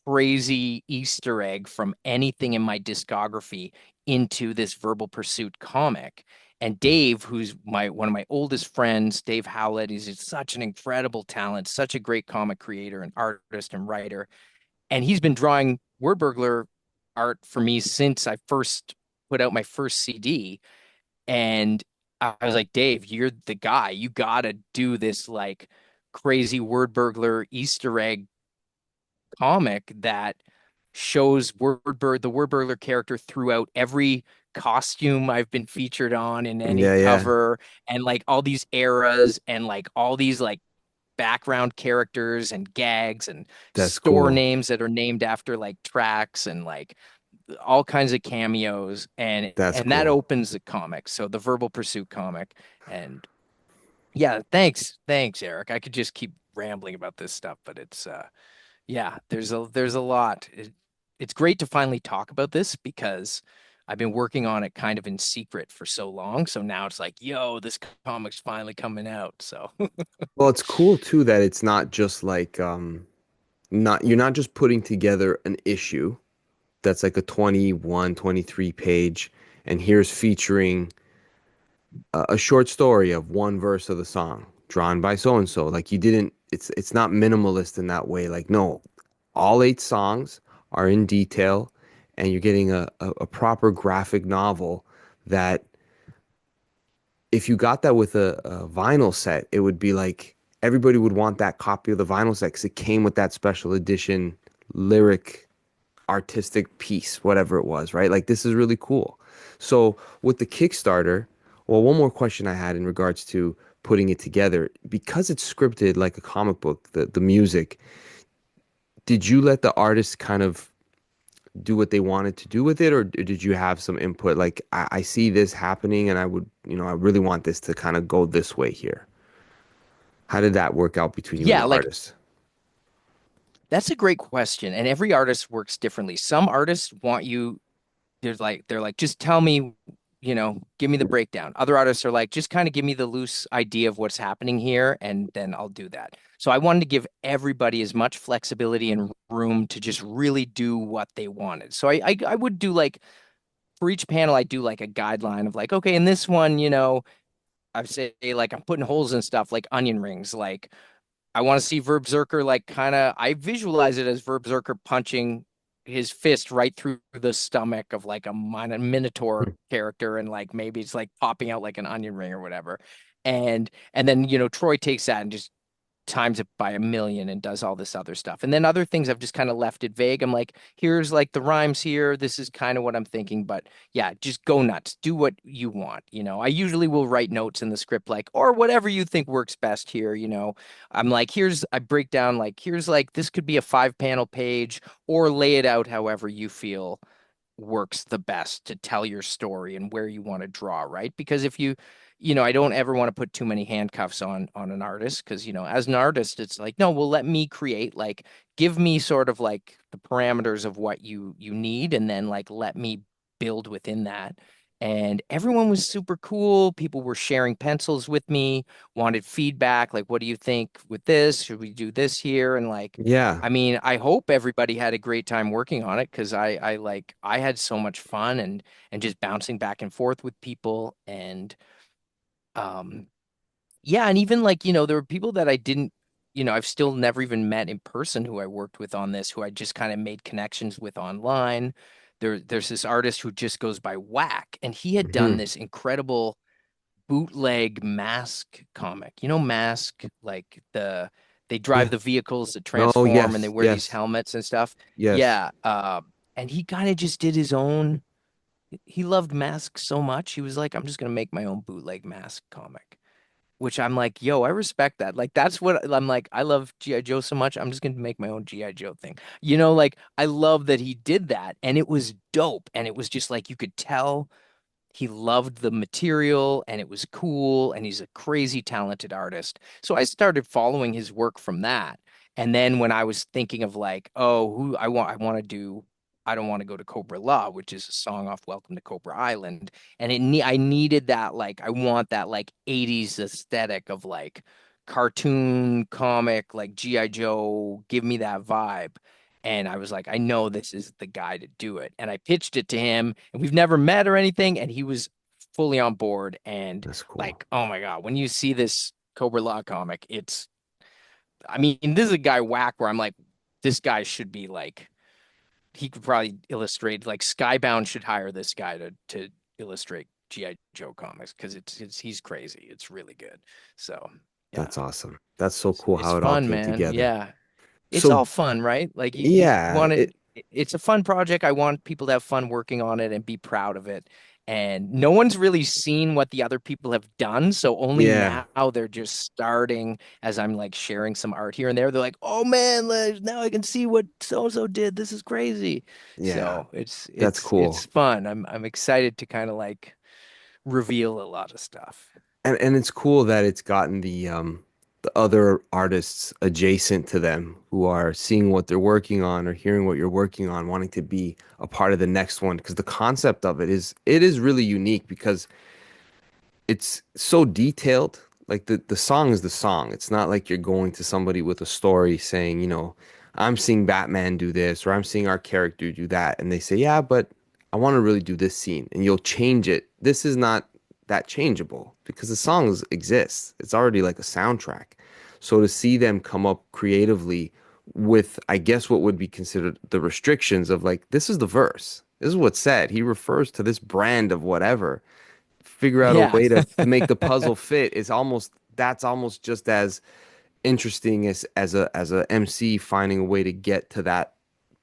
Speaker 2: crazy Easter egg from anything in my discography into this Verbal Pursuit comic. And Dave, who's my one of my oldest friends, Dave Howlett, is such an incredible talent, such a great comic creator and artist and writer. And he's been drawing Word Burglar art for me since I first put out my first CD. And I was like, Dave, you're the guy. You gotta do this like crazy Word Burglar Easter egg comic that shows the Word Burglar character throughout every costume I've been featured on in any
Speaker 1: Yeah, yeah.
Speaker 2: cover, and like all these eras and like all these like background characters and gags and
Speaker 1: That's
Speaker 2: store
Speaker 1: cool.
Speaker 2: names that are named after like tracks and like all kinds of cameos,
Speaker 1: That's
Speaker 2: and that
Speaker 1: cool.
Speaker 2: opens the comic. So the Verbal Pursuit comic. And yeah, thanks Eric. I could just keep rambling about this stuff, but it's yeah, there's a lot. It's great to finally talk about this because I've been working on it kind of in secret for so long. So now it's like, yo, this comic's finally coming out. So
Speaker 1: Well, it's cool too that it's not just like not you're not just putting together an issue that's like a 21, 23 page, and here's featuring a short story of one verse of the song drawn by so and so. Like you didn't, it's not minimalist in that way. Like no, all 8 songs are in detail, and you're getting a proper graphic novel that if you got that with a vinyl set, it would be like everybody would want that copy of the vinyl set because it came with that special edition lyric artistic piece, whatever it was, right? Like this is really cool. So with the Kickstarter, well, one more question I had in regards to putting it together, because it's scripted like a comic book, the music, did you let the artist kind of do what they wanted to do with it, or did you have some input? Like, I see this happening and I would, I really want this to kind of go this way here. How did that work out between you and
Speaker 2: yeah,
Speaker 1: the
Speaker 2: like
Speaker 1: artist?
Speaker 2: that's a great question. And every artist works differently. Some artists want you, they're like, just tell me, give me the breakdown. Other artists are like, just kind of give me the loose idea of what's happening here, and then I'll do that. So I wanted to give everybody as much flexibility and room to just really do what they wanted. So I would do like for each panel, I do like a guideline of like, okay, in this one, I say like I'm putting holes in stuff like onion rings. Like I want to see Verb Zerker like kind of I visualize it as Verb Zerker punching his fist right through the stomach of like a minotaur character, and like maybe it's like popping out like an onion ring or whatever. And then Troy takes that and just times it by 1,000,000 and does all this other stuff. And then other things I've just kind of left it vague. I'm like, here's like the rhymes here. This is kind of what I'm thinking. But yeah, just go nuts. Do what you want. I usually will write notes in the script, like, or whatever you think works best here. I'm like, I break down, like, here's like, this could be a 5 panel page, or lay it out however you feel works the best to tell your story and where you want to draw, right? Because if I don't ever want to put too many handcuffs on an artist, because as an artist, it's like, no, well, let me create, like, give me sort of like the parameters of what you need, and then like let me build within that. And everyone was super cool. People were sharing pencils with me, wanted feedback, like, what do you think with this? Should we do this here? And like,
Speaker 1: Yeah.
Speaker 2: I mean, I hope everybody had a great time working on it, because I had so much fun, and just bouncing back and forth with people. And um yeah, and even like, there were people that I didn't, I've still never even met in person, who I worked with on this, who I just kind of made connections with online. There's this artist who just goes by Wack, and he had done
Speaker 1: Hmm.
Speaker 2: this incredible bootleg Mask comic. Mask, like they drive
Speaker 1: Yeah.
Speaker 2: the vehicles that
Speaker 1: No,
Speaker 2: transform, and they
Speaker 1: yes,
Speaker 2: wear these
Speaker 1: yes,
Speaker 2: helmets and stuff.
Speaker 1: yes.
Speaker 2: Yeah, and he kind of just did his own he loved masks so much. He was like, I'm just gonna make my own bootleg mask comic. Which I'm like, yo, I respect that. Like that's what I'm like. I love G.I. Joe so much. I'm just gonna make my own G.I. Joe thing. Like I love that he did that and it was dope. And it was just like you could tell he loved the material and it was cool and he's a crazy talented artist. So I started following his work from that. And then when I was thinking of like, oh, who I want to do I don't want to go to Cobra Law, which is a song off Welcome to Cobra Island. And I needed that like I want that like 80s aesthetic of like cartoon comic like G.I. Joe, give me that vibe. And I was like, I know this is the guy to do it. And I pitched it to him, and we've never met or anything. And he was fully on board. And
Speaker 1: That's cool.
Speaker 2: like, oh my God, when you see this Cobra Law comic, I mean, this is a guy Whack where I'm like, this guy should be like, he could probably illustrate, like, Skybound should hire this guy to illustrate G.I. Joe comics because he's crazy. It's really good. So, yeah,
Speaker 1: That's awesome. That's so cool
Speaker 2: it's
Speaker 1: how it all
Speaker 2: fun,
Speaker 1: came
Speaker 2: man.
Speaker 1: together.
Speaker 2: Yeah. It's
Speaker 1: So
Speaker 2: all fun, right? Like you
Speaker 1: yeah,
Speaker 2: want
Speaker 1: it
Speaker 2: it's a fun project. I want people to have fun working on it and be proud of it. And no one's really seen what the other people have done. So only
Speaker 1: yeah,
Speaker 2: now they're just starting as I'm like sharing some art here and there. They're like, oh man, now I can see what so-and-so did. This is crazy.
Speaker 1: yeah.
Speaker 2: So it's
Speaker 1: That's
Speaker 2: it's
Speaker 1: cool.
Speaker 2: it's fun. I'm excited to kind of like reveal a lot of stuff.
Speaker 1: And it's cool that it's gotten the other artists adjacent to them who are seeing what they're working on or hearing what you're working on, wanting to be a part of the next one. Because the concept of it is really unique because it's so detailed. Like the song is the song. It's not like you're going to somebody with a story saying, I'm seeing Batman do this or I'm seeing our character do that. And they say, yeah, but I want to really do this scene. And you'll change it. This is not that changeable because the songs exist. It's already like a soundtrack. So to see them come up creatively with, I guess, what would be considered the restrictions of like, this is the verse. This is what's said. He refers to this brand of whatever, figure out a
Speaker 2: Yeah.
Speaker 1: way to make the puzzle fit is almost that's almost just as interesting as a MC finding a way to get to that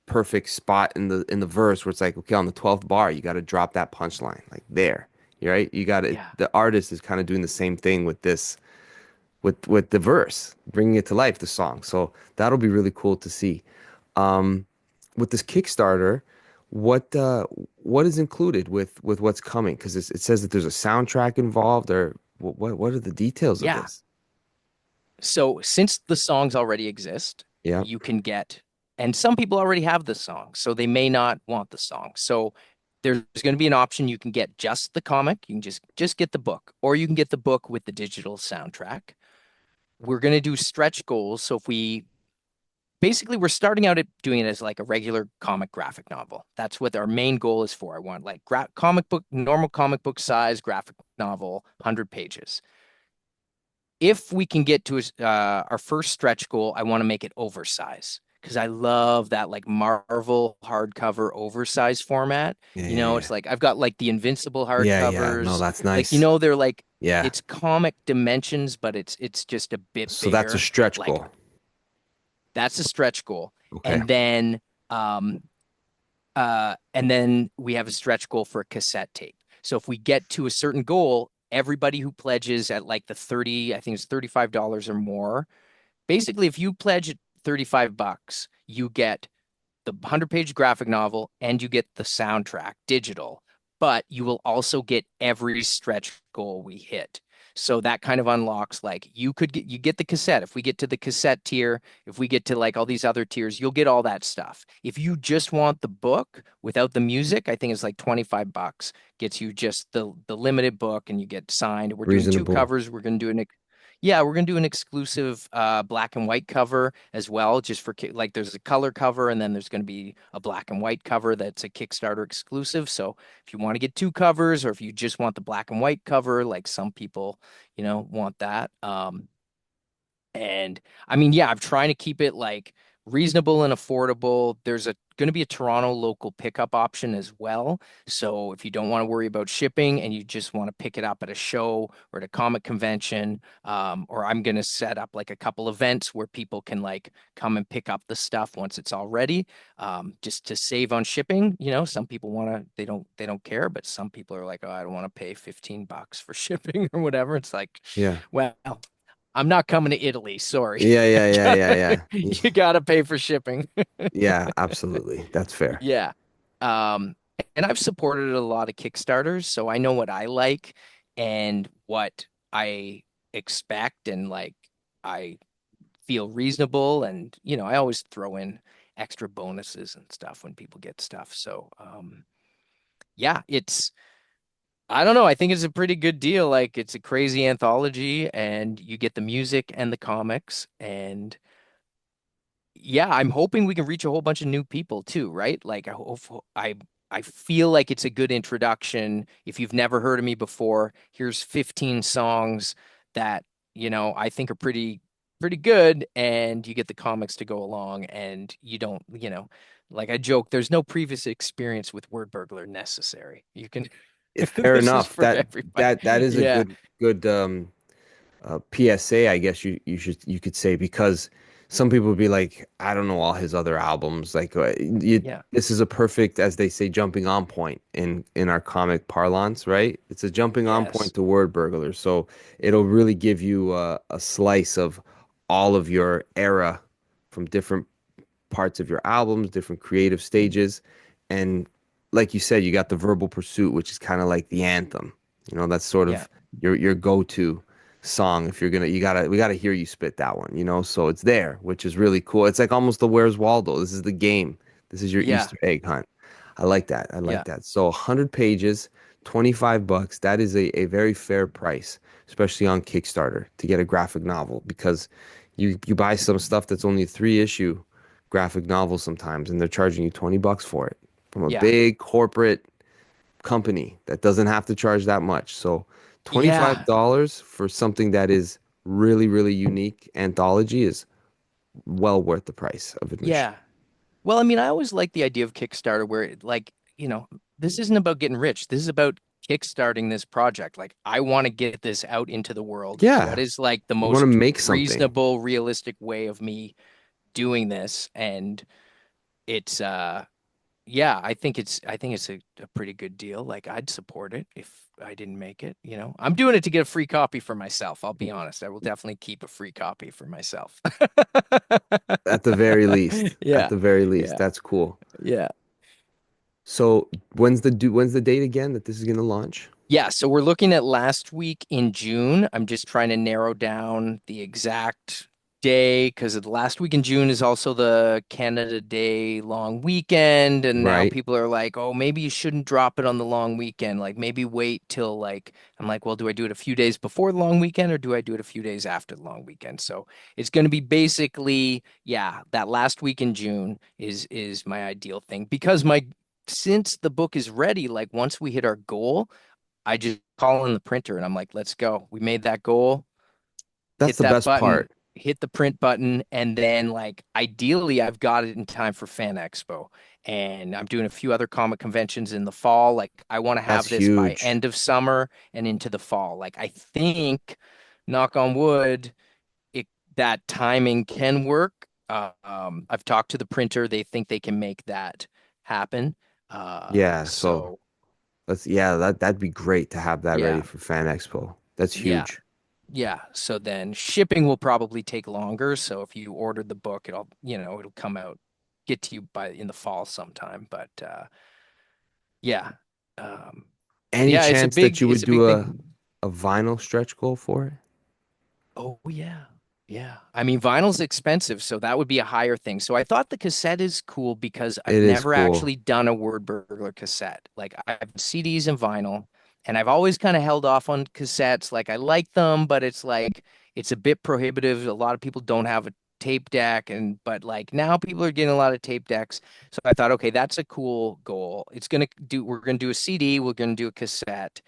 Speaker 1: perfect spot in the verse where it's like, okay, on the 12th bar you got to drop that punchline like there. Right, you got it.
Speaker 2: Yeah.
Speaker 1: The artist is kind of doing the same thing with this, with the verse, bringing it to life, the song. So that'll be really cool to see. um with this Kickstarter, what what is included with what's coming? Because it says that there's a soundtrack involved, or what are the details of
Speaker 2: Yeah.
Speaker 1: this?
Speaker 2: So since the songs already exist,
Speaker 1: Yeah,
Speaker 2: you can get, and some people already have the song, so they may not want the song. So there's going to be an option you can get just the comic, you can just get the book, or you can get the book with the digital soundtrack. We're going to do stretch goals. So if we basically we're starting out at doing it as like a regular comic graphic novel. That's what our main goal is for. I want like comic book, normal comic book size graphic novel, 100 pages. If we can get to our first stretch goal, I want to make it oversize because I love that like Marvel hardcover oversize format.
Speaker 1: yeah, yeah, yeah,
Speaker 2: It's like I've got like the Invincible
Speaker 1: yeah, yeah. No,
Speaker 2: hardcovers.
Speaker 1: that's
Speaker 2: Like,
Speaker 1: nice.
Speaker 2: they're like
Speaker 1: Yeah,
Speaker 2: it's comic dimensions, but it's just a bit
Speaker 1: so that's a
Speaker 2: bigger.
Speaker 1: stretch
Speaker 2: Like
Speaker 1: goal.
Speaker 2: that's a stretch goal.
Speaker 1: Okay,
Speaker 2: And then um we have a stretch goal for a cassette tape. So if we get to a certain goal, everybody who pledges at like the 30, I think it's $35 or more. Basically, if you pledge at 35 bucks, you get the 100-page graphic novel and you get the soundtrack digital, but you will also get every stretch goal we hit. So that kind of unlocks like you get the cassette. If we get to the cassette tier, if we get to like all these other tiers, you'll get all that stuff. If you just want the book without the music, I think it's like 25 bucks. Gets you just the limited book and you get signed. We're doing two
Speaker 1: reasonable.
Speaker 2: covers. We're gonna do an exclusive black and white cover as well, just for like there's a color cover and then there's gonna be a black and white cover that's a Kickstarter exclusive. So if you want to get two covers or if you just want the black and white cover, like some people, want that. And I mean, yeah, I'm trying to keep it like reasonable and affordable. There's a going to be a Toronto local pickup option as well. So if you don't want to worry about shipping and you just want to pick it up at a show or at a comic convention, or I'm going to set up like a couple events where people can like come and pick up the stuff once it's all ready, just to save on shipping. Some people want to, they don't care, but some people are like, oh, I don't want to pay $15 for shipping or whatever. It's like,
Speaker 1: Yeah.
Speaker 2: well, I'm not coming to Italy. Sorry.
Speaker 1: Yeah, yeah, yeah, yeah, yeah.
Speaker 2: You gotta pay for shipping.
Speaker 1: Yeah, absolutely. That's fair.
Speaker 2: Yeah. Um, and I've supported a lot of Kickstarters, so I know what I like and what I expect, and like I feel reasonable, and I always throw in extra bonuses and stuff when people get stuff. So yeah, I don't know, I think it's a pretty good deal. Like it's a crazy anthology and you get the music and the comics, and yeah, I'm hoping we can reach a whole bunch of new people too, right? Like I feel like it's a good introduction. If you've never heard of me before, here's 15 songs that, I think are pretty good, and you get the comics to go along, and you don't, like I joke, there's no previous experience with Wordburglar necessary. You can
Speaker 1: Fair
Speaker 2: this is
Speaker 1: enough.
Speaker 2: for everybody.
Speaker 1: That is a
Speaker 2: Yeah.
Speaker 1: good PSA, I guess you could say, because some people would be like, I don't know all his other albums. Like
Speaker 2: Yeah.
Speaker 1: this is a perfect, as they say, jumping on point in our comic parlance, right? It's a jumping on point
Speaker 2: Yes.
Speaker 1: to Word Burglar, so it'll really give you a slice of all of your era from different parts of your albums, different creative stages, and like you said, you got the Verbal Pursuit, which is kind of like the anthem. That's sort
Speaker 2: Yeah.
Speaker 1: of your go-to song if you're gonna we gotta hear you spit that one, so it's there, which is really cool. It's like almost the Where's Waldo. This is the game. This is your
Speaker 2: Yeah.
Speaker 1: Easter egg hunt. I like that. I like
Speaker 2: Yeah.
Speaker 1: that. So 100 pages, $25. That is a very fair price, especially on Kickstarter, to get a graphic novel, because you buy some stuff that's only a 3 issue graphic novel sometimes, and they're charging you $20 for it from a
Speaker 2: Yeah.
Speaker 1: big corporate company that doesn't have to charge that much. So
Speaker 2: Yeah.
Speaker 1: $25 for something that is really, really unique anthology is well worth the price of admission.
Speaker 2: Yeah. Well, I mean, I always like the idea of Kickstarter where like, this isn't about getting rich. This is about kickstarting this project. Like, I want to get this out into the world. What
Speaker 1: Yeah,
Speaker 2: is like the
Speaker 1: you want to
Speaker 2: most
Speaker 1: make something.
Speaker 2: reasonable, realistic way of me doing this? And it's yeah, I think it's a pretty good deal. Like I'd support it if I didn't make it. I'm doing it to get a free copy for myself. I'll be honest. I will definitely keep a free copy for myself.
Speaker 1: At the very least. At
Speaker 2: Yeah.
Speaker 1: the very least,
Speaker 2: Yeah.
Speaker 1: that's cool.
Speaker 2: Yeah.
Speaker 1: So when's the date again that this is going to launch?
Speaker 2: Yeah, so we're looking at last week in June. I'm just trying to narrow down the exact day because the last week in June is also the Canada Day long weekend. And now
Speaker 1: Right.
Speaker 2: people are like, oh, maybe you shouldn't drop it on the long weekend. Like maybe wait till like, I'm like, well, do I do it a few days before the long weekend or do I do it a few days after the long weekend? So it's going to be basically, yeah, that last week in June is my ideal thing because since the book is ready, like once we hit our goal, I just call in the printer and I'm like, let's go. We made that goal.
Speaker 1: That's
Speaker 2: Hit
Speaker 1: the
Speaker 2: that
Speaker 1: best
Speaker 2: button,
Speaker 1: part.
Speaker 2: hit the print button. And then, like, ideally, I've got it in time for Fan Expo. And I'm doing a few other comic conventions in the fall. Like, I want to
Speaker 1: That's
Speaker 2: have this by
Speaker 1: huge.
Speaker 2: end of summer and into the fall. Like, I think, knock on wood, it that timing can work. I've talked to the printer. They think they can make that happen.
Speaker 1: Yeah, so
Speaker 2: So
Speaker 1: yeah, that'd be great to have that ready
Speaker 2: yeah,
Speaker 1: for Fan Expo. That's
Speaker 2: yeah.
Speaker 1: huge.
Speaker 2: Yeah, so then shipping will probably take longer. So if you ordered the book, it'll come out, get to you by in the fall sometime. But yeah. Um
Speaker 1: Any
Speaker 2: yeah,
Speaker 1: chance that you
Speaker 2: it's
Speaker 1: would
Speaker 2: a big
Speaker 1: do
Speaker 2: thing.
Speaker 1: a vinyl stretch goal for it?
Speaker 2: Oh yeah. Yeah. I mean, vinyl's expensive, so that would be a higher thing. So I thought the cassette is cool because I've
Speaker 1: It is
Speaker 2: never
Speaker 1: cool.
Speaker 2: actually done a Word Burglar cassette. Like I've CDs and vinyl, and I've always kind of held off on cassettes. Like I like them, but it's like it's a bit prohibitive. A lot of people don't have a tape deck, but like now people are getting a lot of tape decks. So I thought, okay, that's a cool goal. We're gonna do a CD, we're gonna do a cassette.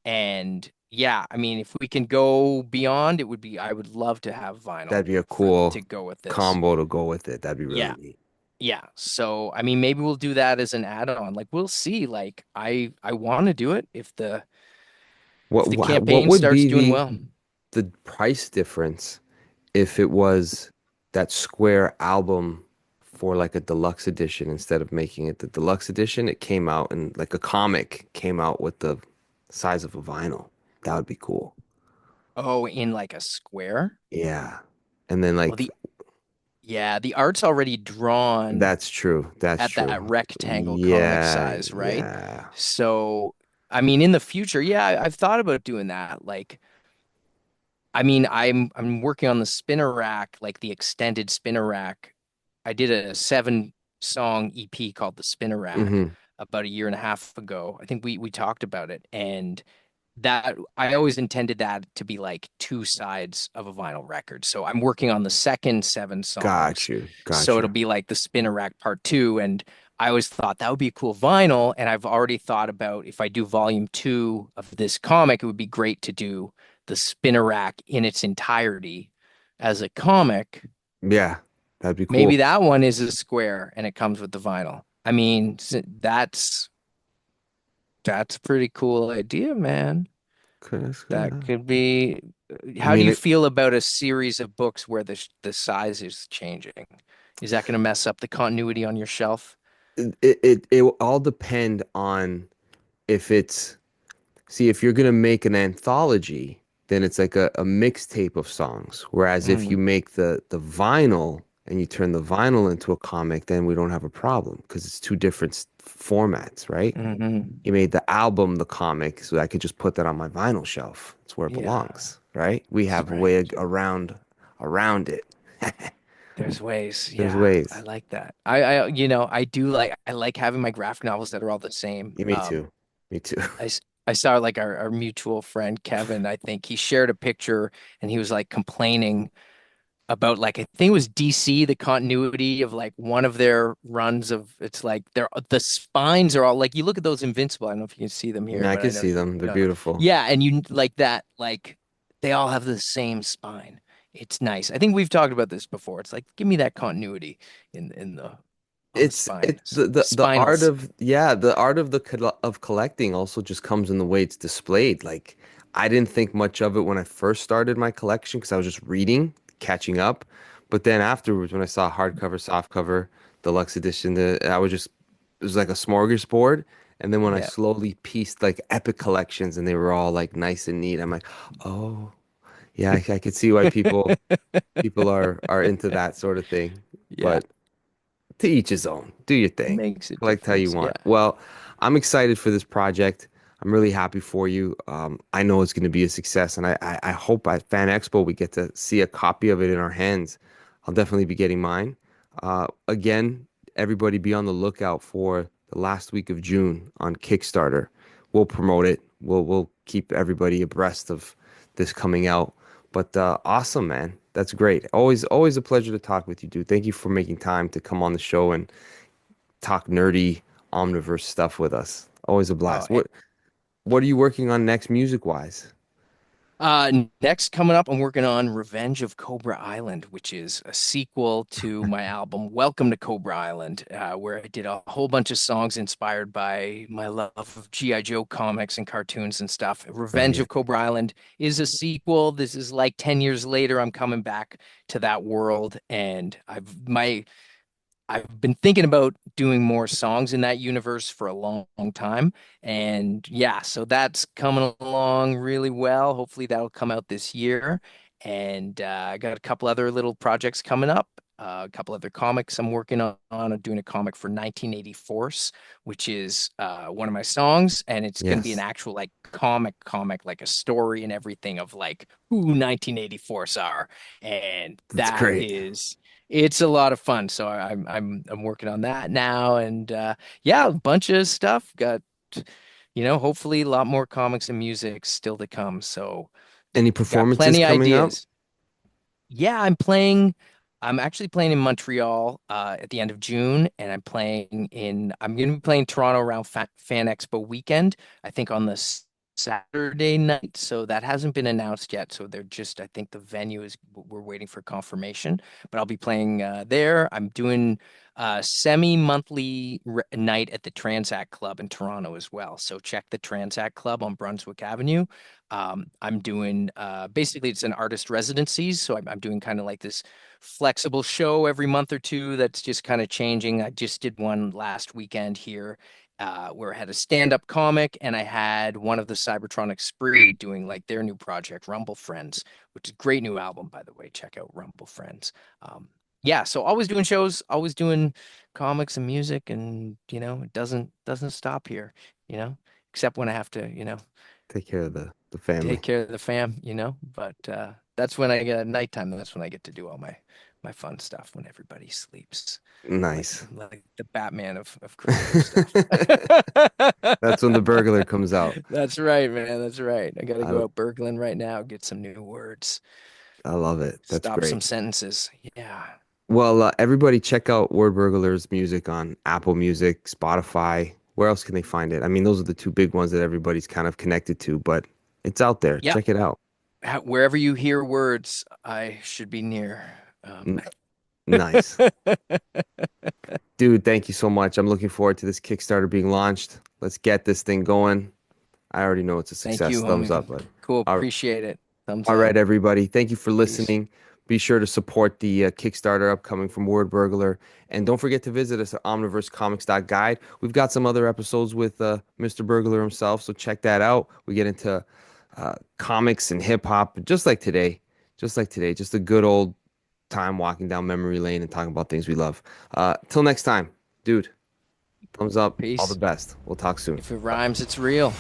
Speaker 2: And yeah, I mean, if we can go beyond, I would love to have
Speaker 1: That'd
Speaker 2: vinyl
Speaker 1: be a
Speaker 2: for
Speaker 1: cool
Speaker 2: to go with this.
Speaker 1: combo to go with it. That'd be really
Speaker 2: Yeah.
Speaker 1: neat.
Speaker 2: Yeah. So, I mean, maybe we'll do that as an add-on. Like we'll see. Like I want to do it if the
Speaker 1: What
Speaker 2: campaign
Speaker 1: would
Speaker 2: starts
Speaker 1: be
Speaker 2: doing well.
Speaker 1: the price difference if it was that Square album for like a deluxe edition instead of making it the deluxe edition? It came out and like a comic came out with the size of a vinyl. That would be cool.
Speaker 2: Oh, in like a square?
Speaker 1: Yeah. And then
Speaker 2: Well,
Speaker 1: like
Speaker 2: the art's already drawn
Speaker 1: that's true. That's
Speaker 2: at that
Speaker 1: true.
Speaker 2: rectangle comic
Speaker 1: Yeah,
Speaker 2: size, right?
Speaker 1: yeah.
Speaker 2: So, I mean, in the future, yeah, I've thought about doing that. Like, I mean, I'm working on the spinner rack, like the extended spinner rack. I did a 7 song EP called the Spinner Rack
Speaker 1: Hmm.
Speaker 2: about a year and a half ago. I think we talked about it, and that I always intended that to be like two sides of a vinyl record. So I'm working on the second 7 songs.
Speaker 1: Got you.
Speaker 2: So
Speaker 1: Got
Speaker 2: it'll
Speaker 1: you.
Speaker 2: be like the Spinner Rack Part 2. And I always thought that would be a cool vinyl. And I've already thought about if I do volume 2 of this comic, it would be great to do the Spinner Rack in its entirety as a comic.
Speaker 1: Yeah, that'd be
Speaker 2: Maybe
Speaker 1: cool.
Speaker 2: that one is a square and it comes with the vinyl. I mean, that's a pretty cool idea, man. That could be.
Speaker 1: I
Speaker 2: How do
Speaker 1: mean,
Speaker 2: you feel about a series of books where the size is changing? Is that going to mess up the continuity on your shelf?
Speaker 1: it will all depend on if it's see if you're gonna make an anthology, then it's like a mixtape of songs. Whereas if you
Speaker 2: Mm,
Speaker 1: make the vinyl and you turn the vinyl into a comic, then we don't have a problem because it's two different formats, right?
Speaker 2: hmm.
Speaker 1: You made the album the comic, so I could just put that on my vinyl shelf. It's where it
Speaker 2: Yeah,
Speaker 1: belongs, right? We
Speaker 2: that's
Speaker 1: have a way
Speaker 2: right.
Speaker 1: around it.
Speaker 2: There's ways.
Speaker 1: There's
Speaker 2: Yeah, I
Speaker 1: ways.
Speaker 2: like that. I do like I like having my graphic novels that are all the same.
Speaker 1: Me too. Me too.
Speaker 2: I saw like our mutual friend Kevin, I think he shared a picture and he was like complaining about like I think it was DC, the continuity of like one of their runs of it's like the spines are all like you look at those Invincible. I don't know if you can see them here,
Speaker 1: I
Speaker 2: but I
Speaker 1: can
Speaker 2: know
Speaker 1: see
Speaker 2: you
Speaker 1: them. They're
Speaker 2: know.
Speaker 1: beautiful.
Speaker 2: Yeah, and you like that, like they all have the same spine. It's nice. I think we've talked about this before. It's like give me that continuity in the on the
Speaker 1: It's
Speaker 2: spines.
Speaker 1: the art
Speaker 2: Spinals.
Speaker 1: of the art of of collecting also just comes in the way it's displayed. Like I didn't think much of it when I first started my collection because I was just reading, catching up. But then afterwards, when I saw hardcover, softcover, deluxe edition, I was just it was like a smorgasbord. And then when I
Speaker 2: Yeah.
Speaker 1: slowly pieced like epic collections and they were all like nice and neat, I'm like, oh yeah, I could see why people are into that sort of thing.
Speaker 2: Yeah.
Speaker 1: But to each his own. Do your thing.
Speaker 2: Makes a
Speaker 1: Collect how you
Speaker 2: difference. Yeah.
Speaker 1: want. Well, I'm excited for this project. I'm really happy for you. I know it's going to be a success, and I hope at Fan Expo we get to see a copy of it in our hands. I'll definitely be getting mine. Again, everybody be on the lookout for the last week of June on Kickstarter. We'll promote it. We'll keep everybody abreast of this coming out. But awesome, man. That's great. Always a pleasure to talk with you, dude. Thank you for making time to come on the show and talk nerdy Omniverse stuff with us. Always a
Speaker 2: Oh,
Speaker 1: blast. What are you working on next music wise?
Speaker 2: Next coming up, I'm working on Revenge of Cobra Island, which is a sequel to my album Welcome to Cobra Island, where I did a whole bunch of songs inspired by my love of G.I. Joe comics and cartoons and stuff. Revenge of
Speaker 1: Brilliant.
Speaker 2: Cobra Island is a sequel. This is like 10 years later. I'm coming back to that world, and I've been thinking about doing more songs in that universe for a long time. And yeah, so that's coming along really well. Hopefully that'll come out this year. And I got a couple other little projects coming up. A couple other comics I'm working on. I'm doing a comic for 1984, which is one of my songs, and it's going to be an
Speaker 1: Yes,
Speaker 2: actual like comic, like a story and everything of like who 1984s are, and
Speaker 1: that's
Speaker 2: that
Speaker 1: great.
Speaker 2: is it's a lot of fun. So I'm working on that now, and yeah, a bunch of stuff. Got hopefully a lot more comics and music still to come. So
Speaker 1: Any
Speaker 2: got
Speaker 1: performances
Speaker 2: plenty
Speaker 1: coming up?
Speaker 2: ideas. Yeah, I'm playing. I'm actually playing in Montreal at the end of June, and I'm going to be playing Toronto around Fan Expo weekend. I think on the Saturday night, so that hasn't been announced yet. So they're just, I think the venue is, we're waiting for confirmation, but I'll be playing there. I'm doing semi-monthly night at the Transact Club in Toronto as well. So check the Transact Club on Brunswick Avenue. I'm doing basically it's an artist residencies, so I'm doing kind of like this flexible show every month or two that's just kind of changing. I just did one last weekend here where I had a stand-up comic and I had one of the Cybertronic Spree doing like their new project, Rumble Friends, which is a great new album, by the way. Check out Rumble Friends. Yeah, so always doing shows, always doing comics and music, and it doesn't stop here, except when I have to,
Speaker 1: Take care of the family.
Speaker 2: take care of the fam, But that's when I get at nighttime, that's when I get to do all my fun stuff when everybody sleeps. Like
Speaker 1: Nice.
Speaker 2: like the Batman of creative stuff.
Speaker 1: That's when the burglar comes out.
Speaker 2: That's right, man. That's right. I gotta
Speaker 1: I
Speaker 2: go out burgling right now, get some new words,
Speaker 1: I love it. That's
Speaker 2: stop
Speaker 1: great.
Speaker 2: some sentences. Yeah.
Speaker 1: Well, everybody check out Word Burglar's music on Apple Music, Spotify. Where else can they find it? I mean, those are the two big ones that everybody's kind of connected to, but it's out there.
Speaker 2: Yeah.
Speaker 1: Check it out.
Speaker 2: Wherever you hear words, I should be near.
Speaker 1: N Nice. Dude, thank you so much. I'm looking forward to this Kickstarter being launched. Let's get this thing going. I already know it's a
Speaker 2: Thank
Speaker 1: success.
Speaker 2: you,
Speaker 1: Thumbs
Speaker 2: homie.
Speaker 1: up, bud.
Speaker 2: Cool.
Speaker 1: All
Speaker 2: Appreciate it. Thumbs
Speaker 1: All right,
Speaker 2: up.
Speaker 1: everybody. Thank you for
Speaker 2: Peace.
Speaker 1: listening. Be sure to support the Kickstarter upcoming from Word Burglar. And don't forget to visit us at omniversecomics.guide. We've got some other episodes with Mr. Burglar himself, so check that out. We get into comics and hip hop, just like today. Just like today. Just a good old time walking down memory lane and talking about things we love. Till next time, dude, thumbs up. All the
Speaker 2: Peace.
Speaker 1: best. We'll talk soon.
Speaker 2: If it rhymes, it's real.